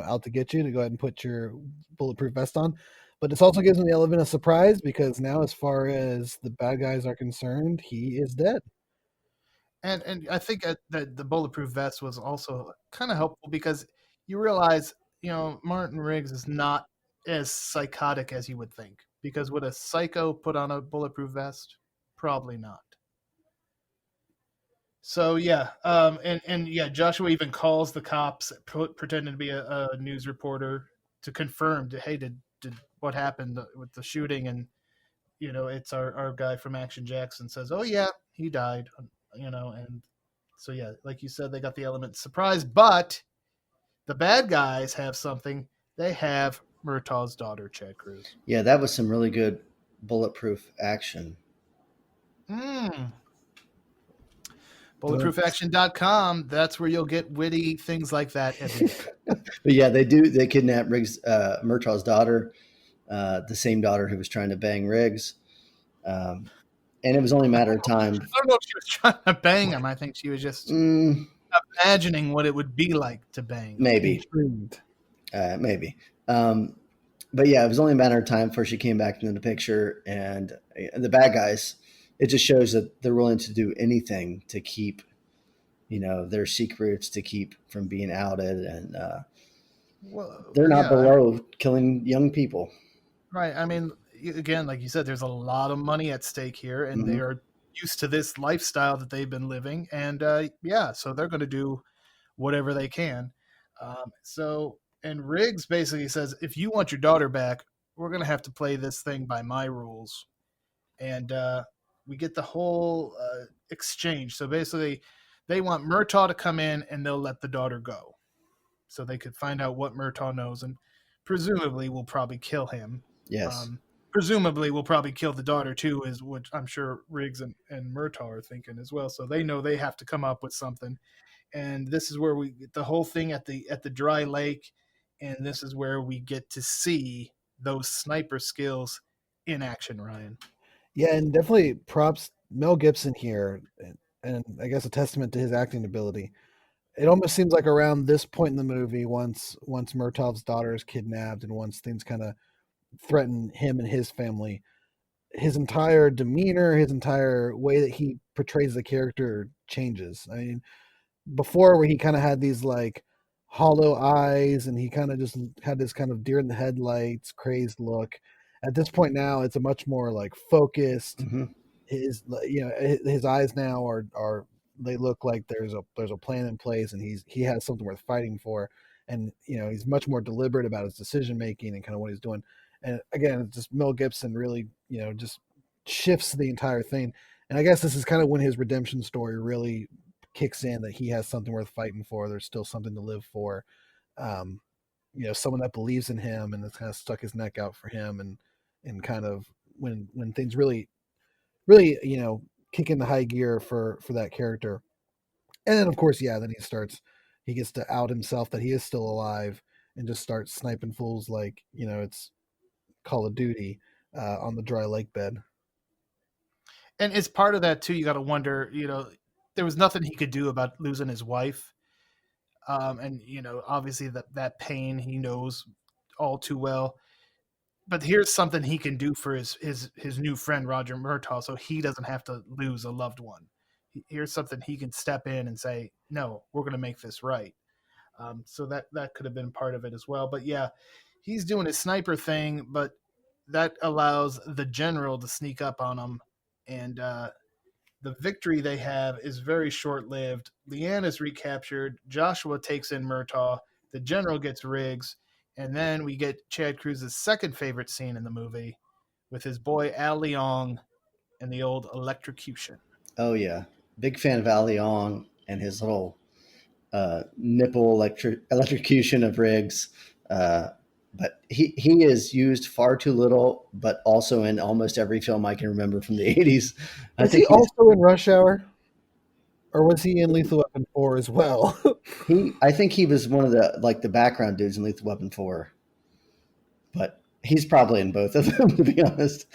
out to get you, to go ahead and put your bulletproof vest on. But this also gives me the element of surprise because now, as far as the bad guys are concerned, he is dead. And I think that the bulletproof vest was also kind of helpful because you realize, Martin Riggs is not as psychotic as you would think. Because would a psycho put on a bulletproof vest? Probably not. So yeah, and yeah, Joshua even calls the cops, pretending to be a news reporter, to confirm, hey, did what happened with the shooting? And it's our guy from Action Jackson says, oh yeah, he died. And so yeah, like you said, they got the element of surprise, but the bad guys have something. They have Murtaugh's daughter, Chad Cruz. Yeah, that was some really good bulletproof action. Mm. BulletproofAction.com. That's where you'll get witty things like that every day. But yeah, they kidnapped Riggs, Murtaugh's daughter, the same daughter who was trying to bang Riggs. And it was only a matter of time. I don't know if she was trying to bang him. I think she was just imagining what it would be like to bang him. Maybe. Maybe. But yeah, it was only a matter of time before she came back into the picture. And the bad guys, it just shows that they're willing to do anything to keep, their secrets, to keep from being outed. And they're not below killing young people. Right. I mean, again, like you said, there's a lot of money at stake here, and they are used to this lifestyle that they've been living. And so they're going to do whatever they can. And Riggs basically says, if you want your daughter back, we're going to have to play this thing by my rules. And we get the whole exchange. So basically, They want Murtaugh to come in and they'll let the daughter go. So they could find out what Murtaugh knows and presumably will probably kill him. Yes. Presumably will probably kill the daughter too, is what I'm sure Riggs and Murtaugh are thinking as well. So they know they have to come up with something. And this is where we get the whole thing at the dry lake, and this is where we get to see those sniper skills in action, Ryan. Yeah, and definitely props Mel Gibson here, and I guess a testament to his acting ability. It almost seems like around this point in the movie, once Murtaugh's daughter is kidnapped, and once things kind of threaten him and his family, his entire demeanor, his entire way that he portrays the character changes. I mean, before where he kind of had these like hollow eyes and he kind of just had this kind of deer in the headlights crazed look. At this point now it's a much more like focused. Hmm. His eyes now are they look like there's a plan in place, and he has something worth fighting for. And he's much more deliberate about his decision making and kind of what he's doing. And again, it's just Mel Gibson really just shifts the entire thing. And I guess this is kind of when his redemption story really kicks in, that he has something worth fighting for. There's still something to live for. Um, Someone that believes in him and has kind of stuck his neck out for him, and kind of when things really, really, kick into high gear for that character. And then of course, yeah, then he gets to out himself that he is still alive and just starts sniping fools like, it's Call of Duty on the dry lake bed. And it's part of that too. You got to wonder, there was nothing he could do about losing his wife. And obviously that pain he knows all too well. But here's something he can do for his new friend Roger Murtaugh, so he doesn't have to lose a loved one. Here's something he can step in and say, "No, we're going to make this right." So that could have been part of it as well. But yeah, he's doing his sniper thing, but that allows the general to sneak up on him, and the victory they have is very short lived. Leanne is recaptured. Joshua takes in Murtaugh. The general gets Riggs. And then we get Chad Cruz's second favorite scene in the movie with his boy Al Leong and the old electrocution. Oh yeah, big fan of Al Leong and his little nipple electrocution of Riggs. Uh, but he is used far too little, but also in almost every film I can remember from the 80s. I Is he think also in Rush Hour? Or was he in Lethal Weapon 4 as well? I think he was one of the background dudes in Lethal Weapon 4. But he's probably in both of them, to be honest.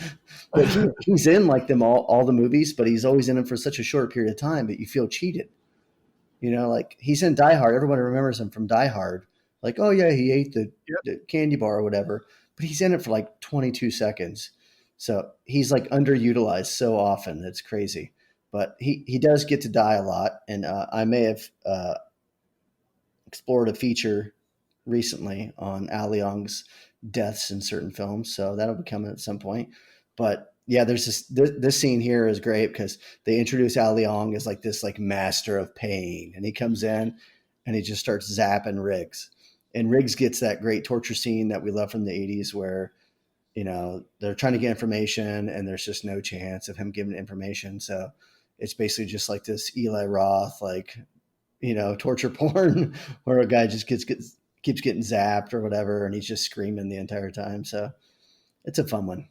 But he's in like them all the movies, but he's always in them for such a short period of time that you feel cheated. Like he's in Die Hard. Everyone remembers him from Die Hard. Like, oh yeah, he ate the candy bar or whatever. But he's in it for like 22 seconds. So he's like underutilized so often. It's crazy. But he does get to die a lot. And I may have explored a feature recently on Al Leong's deaths in certain films. So that'll be coming at some point. But yeah, there's this scene here is great because they introduce Al Leong as like this like master of pain, and he comes in and he just starts zapping Riggs, and Riggs gets that great torture scene that we love from the 80s where they're trying to get information and there's just no chance of him giving information. So it's basically just like this Eli Roth like torture porn where a guy just keeps getting zapped or whatever, and he's just screaming the entire time. So it's a fun one.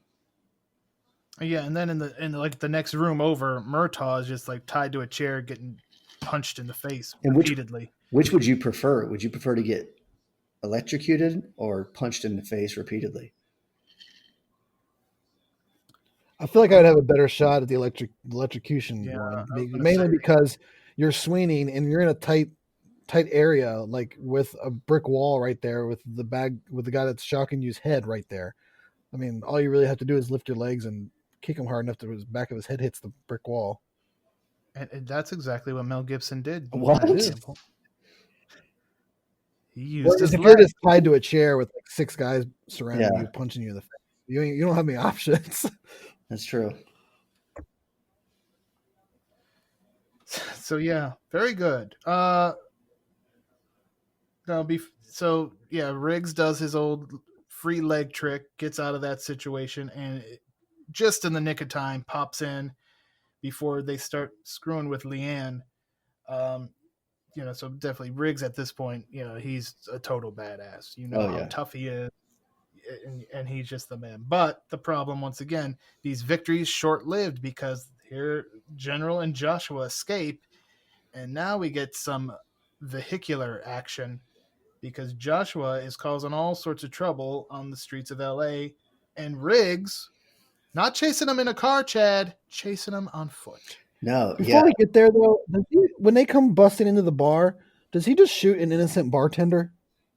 Yeah, and then in like the next room over, Murtaugh is just like tied to a chair, getting punched in the face And repeatedly. which would you prefer? Would you prefer to get electrocuted or punched in the face repeatedly? I feel like I'd have a better shot at the electrocution Yeah, one, I was gonna mainly say. because you're swinging and you're in a tight area, like with a brick wall right there, with the guy that's shocking you's head right there. I mean, all you really have to do is lift your legs and kick him hard enough that his back of his head hits the brick wall. And that's exactly what Mel Gibson did in that What? example. He used Whereas his if you're leg. just tied to a chair with like 6 guys surrounding Yeah, you, punching you in the face, you don't have any options. that's true. So yeah, very good. So yeah, Riggs does his old free leg trick, gets out of that situation, and just in the nick of time pops in before they start screwing with Leanne. Um, so definitely Riggs at this point, he's a total badass. You know Oh how yeah. tough he is, and he's just the man. But the problem, once again, these victories short lived because here General and Joshua escape, and now we get some vehicular action because Joshua is causing all sorts of trouble on the streets of LA, and Riggs not chasing him in a car, Chad, chasing him on foot. No, yeah. Before we get there, though, when they come busting into the bar, does he just shoot an innocent bartender?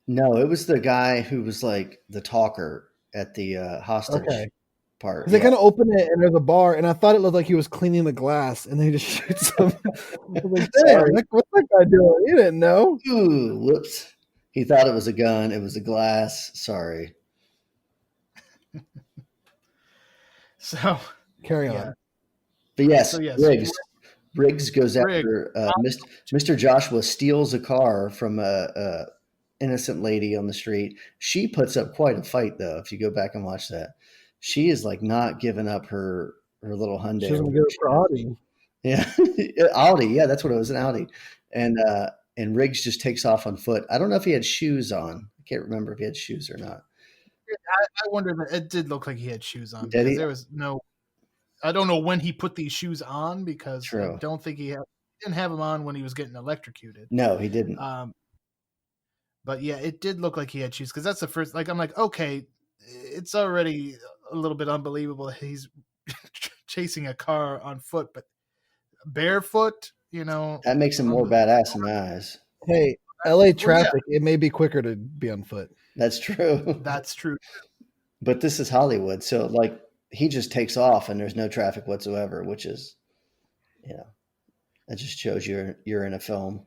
No, it was the guy who was like the talker at the hostage Okay. part. Because they Yeah. kind of open it and there's a bar, and I thought it looked like he was cleaning the glass, and then he just shoots him. I was like, damn, Sorry. what's that guy doing? He didn't know. Ooh, whoops. He thought it was a gun. It was a glass. Sorry. So Carry yeah, on. But yes, so yes, Riggs goes Riggs. after Mr. Joshua steals a car from a innocent lady on the street. She puts up quite a fight, though. If you go back and watch that, she is like not giving up her little She Hyundai. was Or going to whatever give it she for has. Audie. Yeah, Audi. Yeah, that's what it was, an Audi. And Riggs just takes off on foot. I don't know if he had shoes on. I can't remember if he had shoes or not. I wonder that it did look like he had shoes on Did because he? there was no. I don't know when he put these shoes on because I True. don't think he didn't have them on when he was getting electrocuted. No, he didn't. Um, but yeah, it did look like he had shoes because that's the first. Like I'm like, okay, it's already a little bit unbelievable that he's chasing a car on foot, but barefoot. That makes him On more the, badass in my eyes. Hey, LA well, yeah, traffic, it may be quicker to be on foot. That's true. that's true. But this is Hollywood, so like he just takes off and there's no traffic whatsoever, which is, you know, that just shows you're in a film.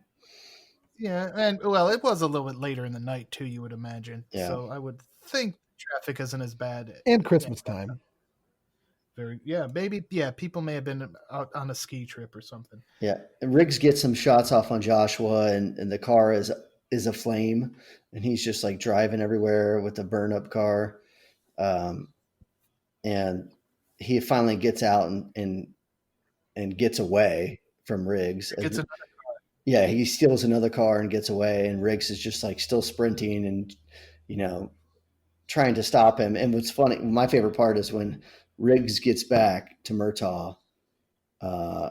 Yeah, and well, it was a little bit later in the night too. You would imagine, Yeah. so I would think traffic isn't as bad. And Christmas time. Maybe people may have been out on a ski trip or something. Yeah. And Riggs gets some shots off on Joshua and the car is aflame and he's just like driving everywhere with a burn up car. And he finally gets out and gets away from Riggs. It's Yeah, he steals another car and gets away, and Riggs is just like still sprinting and you know trying to stop him. And what's funny, my favorite part is when Riggs gets back to Murtaugh, uh,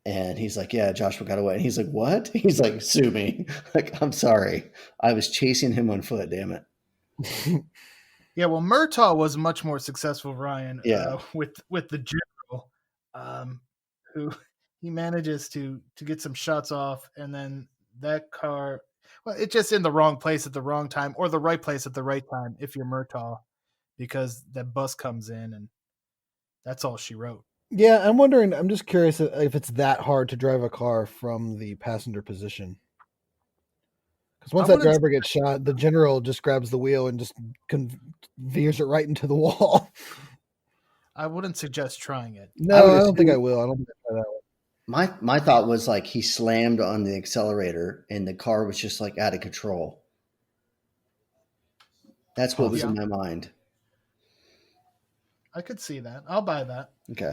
and he's like, "Yeah, Joshua got away." And he's like, "What?" He's like, "Sue me." Like, I'm sorry, I was chasing him on foot. Damn it. Yeah, well, Murtaugh was much more successful, Ryan, Yeah, with the general, who he manages to get some shots off, and then that car, well, it's just in the wrong place at the wrong time, or the right place at the right time if you're Murtaugh, because that bus comes in, and that's all she wrote. Yeah, I'm just curious if it's that hard to drive a car from the passenger position. Because once I that wouldn't driver gets shot, the general just grabs the wheel and just veers it right into the wall. I wouldn't suggest trying it. I would No, I don't think I assume will. I don't think I try that one. my thought was like he slammed on the accelerator and the car was just like out of control. That's what was Yeah, in my mind. I could see that. I'll buy that. Okay.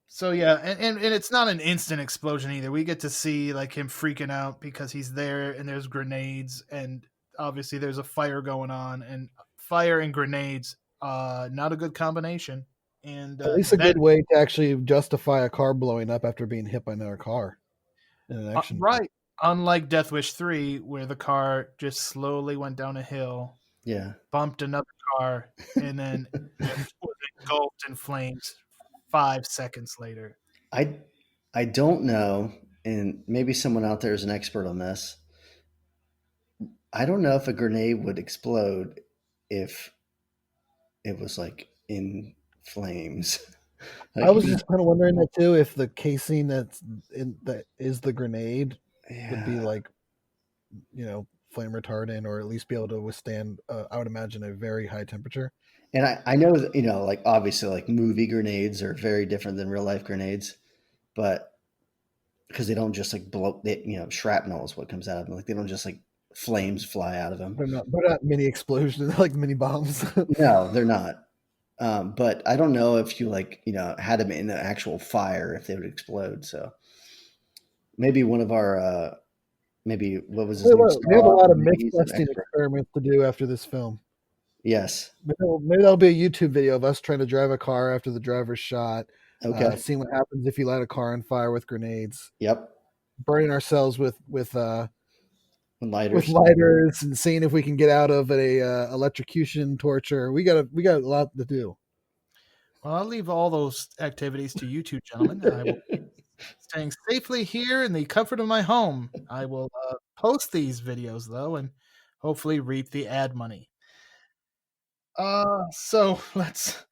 So yeah, and it's not an instant explosion either. We get to see like him freaking out because he's there and there's grenades and obviously there's a fire going on and fire and grenades, not a good combination. And At least a then good way to actually justify a car blowing up after being hit by another car in an action. right, unlike Death Wish 3, where the car just slowly went down a hill, Yeah. bumped another car, and then was engulfed in flames 5 seconds later. I don't know, and maybe someone out there is an expert on this. I don't know if a grenade would explode if it was like in flames. I Like, was just kind of wondering that too, if the casing that is the grenade would be yeah. like, flame retardant, or at least be able to withstand, I would imagine, a very high temperature. And I know that, like obviously like movie grenades are very different than real life grenades, but because they don't just like blow, shrapnel is what comes out of them. Like they don't just like flames fly out of them. They're not mini explosions, like mini bombs. No, they're not. But I don't know if you had them in the actual fire if they would explode. So maybe one of our maybe what was Tell his you name, what, we have a Sarah? lot of Maybe myth he's an busting expert. experiments to do after this film. Yes. Maybe that'll be a YouTube video of us trying to drive a car after the driver's shot, Okay. seeing what happens if you light a car on fire with grenades, Yep. burning ourselves with Lighters. lighters, and seeing if we can get out of a electrocution torture. We got a lot to do. Well, I'll leave all those activities to you two gentlemen. I will staying safely here in the comfort of my home. I will post these videos though, and hopefully reap the ad money. So let's.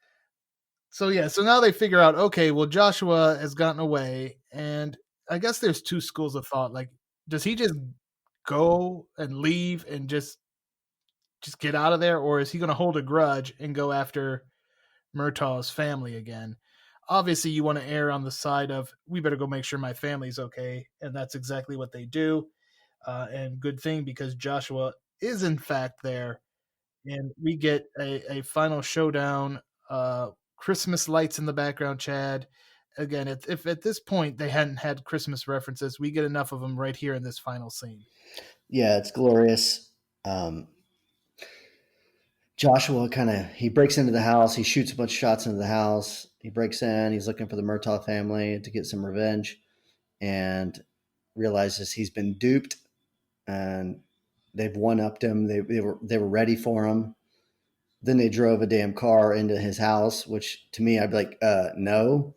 So yeah, so now they figure out, okay, well Joshua has gotten away, and I guess there's two schools of thought. Like, does he just go and leave and just get out of there, or is he going to hold a grudge and go after Murtaugh's family again? Obviously, you want to err on the side of we better go make sure my family's okay, and that's exactly what they do. And good thing because Joshua is in fact there, and we get a final showdown. Christmas lights in the background, Chad. Again, if at this point they hadn't had Christmas references, we get enough of them right here in this final scene. Yeah, it's glorious. Um, Joshua he breaks into the house. He shoots a bunch of shots into the house. He breaks in. He's looking for the Murtaugh family to get some revenge, and realizes he's been duped, and they've one upped him. They were ready for him. Then they drove a damn car into his house, which to me I'd be like, no.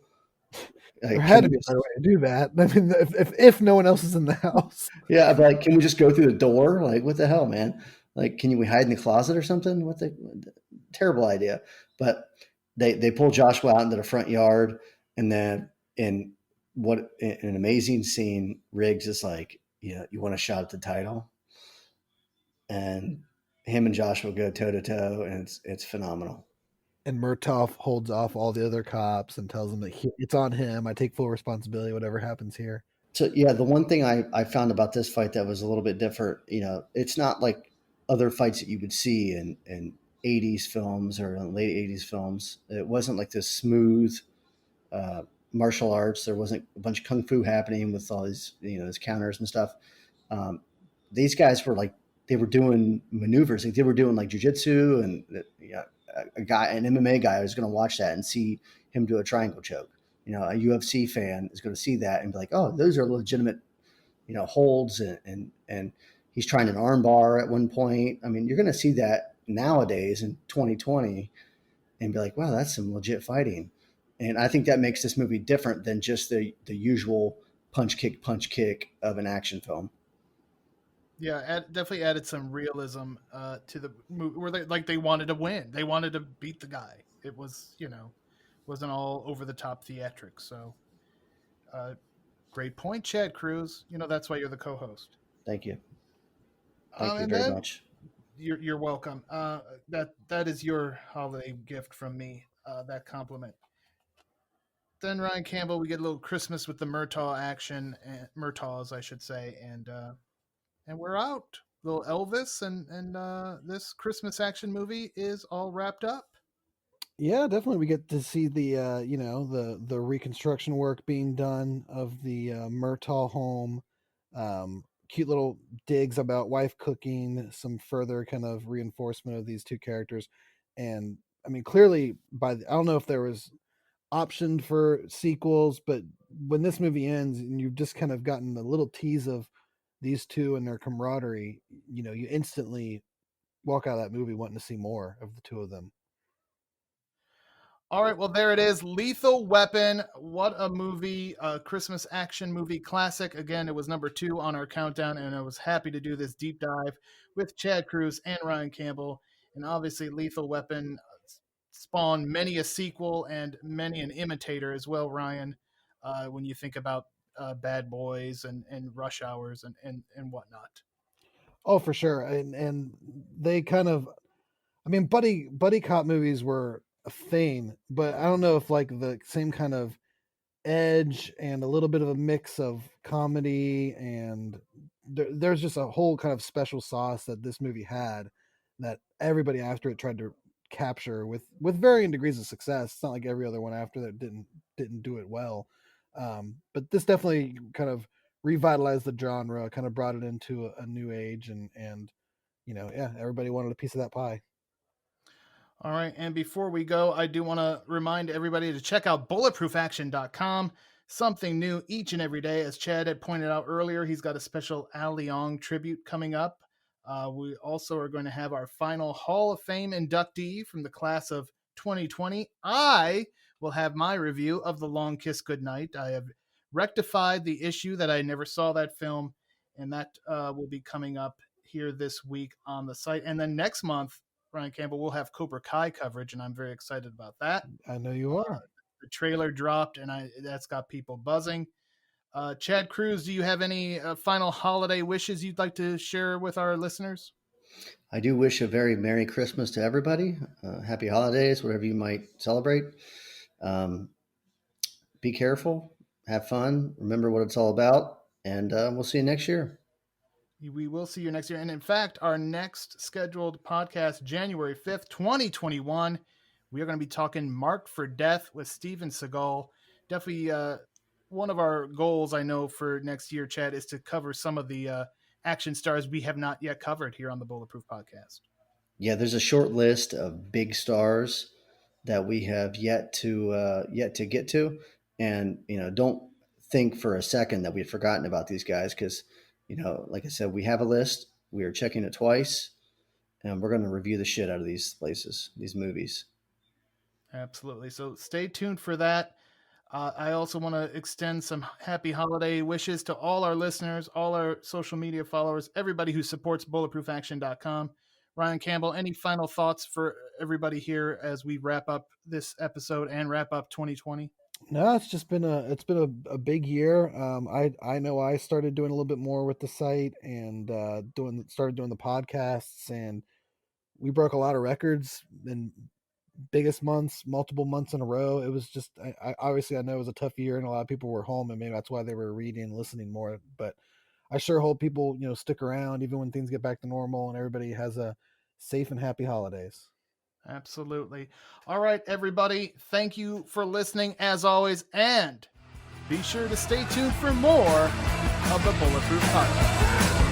There Can had to we be a just better way to do that. I mean, if no one else is in the house, Yeah, I'd be like, can we just go through the door? Like, what the hell, man? Like, can we hide in the closet or something? What the terrible idea. But they pull Joshua out into the front yard, and then in what in an amazing scene, Riggs is like, yeah, you want a shot at the title? And him and Joshua go toe to toe, and it's phenomenal. and Murtaugh holds off all the other cops and tells them that it's on him. I take full responsibility. Whatever happens here. So yeah, the one thing I found about this fight that was a little bit different, it's not like other fights that you would see in 80s films or in late 80s films. It wasn't like this smooth uh, martial arts. There wasn't a bunch of kung fu happening with all these, these counters and stuff. Um, these guys were like, they were doing maneuvers. Like they were doing like jujitsu, and an MMA guy was going to watch that and see him do a triangle choke. A UFC fan is going to see that and be like, oh, those are legitimate, holds, and he's trying an arm bar at one point. I mean, you're going to see that nowadays in 2020 and be like, wow, that's some legit fighting. And I think that makes this movie different than just the usual punch kick of an action film. Yeah, definitely added some realism to the movie where they wanted to win. They wanted to beat the guy. It was, wasn't all over the top theatrics. So, uh, great point, Chad Cruz. That's why you're the co-host. Thank you. Thank you And very then much. you're welcome. That is your holiday gift from me. That compliment. Then Ryan Campbell, we get a little Christmas with the Murtaugh action, Murtaughs, I should say, and we're out. Little Elvis and this Christmas action movie is all wrapped up. Yeah, definitely. We get to see the the reconstruction work being done of the Murtaugh home. Cute little digs about wife cooking, some further kind of reinforcement of these two characters, and I mean clearly I don't know if there was optioned for sequels, but when this movie ends and you've just kind of gotten a little tease of these two and their camaraderie, you instantly walk out of that movie wanting to see more of the two of them. All right, well, there it is. Lethal Weapon. What a movie. A Christmas action movie classic. Again, it was number 2 on our countdown, and I was happy to do this deep dive with Chad Cruz and Ryan Campbell. And obviously, Lethal Weapon spawned many a sequel and many an imitator as well, Ryan, when you think about Bad Boys and Rush Hours and whatnot. Oh, for sure. And they kind of, I mean, buddy cop movies were a thing, but I don't know if like the same kind of edge and a little bit of a mix of comedy and there's just a whole kind of special sauce that this movie had that everybody after it tried to capture with varying degrees of success. It's not like every other one after that didn't do it well. But this definitely kind of revitalized the genre, kind of brought it into a new age, and yeah, everybody wanted a piece of that pie. All right. And before we go, I do want to remind everybody to check out bulletproofaction.com. Something new each and every day. As Chad had pointed out earlier, he's got a special Al Leong tribute coming up. We also are going to have our final Hall of Fame inductee from the class of 2020. I will have my review of The Long Kiss Goodnight. I have rectified the issue that I never saw that film, and that will be coming up here this week on the site. And then next month, Ryan Campbell, we'll have Cobra Kai coverage, and I'm very excited about that. I know you are. The trailer dropped, and that's got people buzzing. Chad Cruz, do you have any final holiday wishes you'd like to share with our listeners? I do wish a very Merry Christmas to everybody. Happy holidays, whatever you might celebrate. Be careful, have fun, remember what it's all about, and we'll see you next year. We will see you next year. And in fact, our next scheduled podcast, January 5th, 2021, we are going to be talking Marked for Death with Steven Seagal. Definitely one of our goals, I know, for next year, Chad, is to cover some of the action stars we have not yet covered here on the Bulletproof podcast. Yeah, there's a short list of big stars that we have yet to get to, and don't think for a second that we've forgotten about these guys, because like I said, we have a list. We are checking it twice, and we're going to review the shit out of these places, these movies. Absolutely. So stay tuned for that. I also want to extend some happy holiday wishes to all our listeners, all our social media followers, everybody who supports bulletproofaction.com. Ryan Campbell, any final thoughts for everybody here as we wrap up this episode and wrap up 2020? No, it's been a big year. I know I started doing a little bit more with the site, and started doing the podcasts, and we broke a lot of records in biggest months, multiple months in a row. It was just, I obviously, I know it was a tough year and a lot of people were home, and maybe that's why they were reading and listening more. But I sure hope people, stick around even when things get back to normal and everybody has a safe and happy holidays. Absolutely. All right, everybody. Thank you for listening as always. And be sure to stay tuned for more of the Bulletproof Podcast.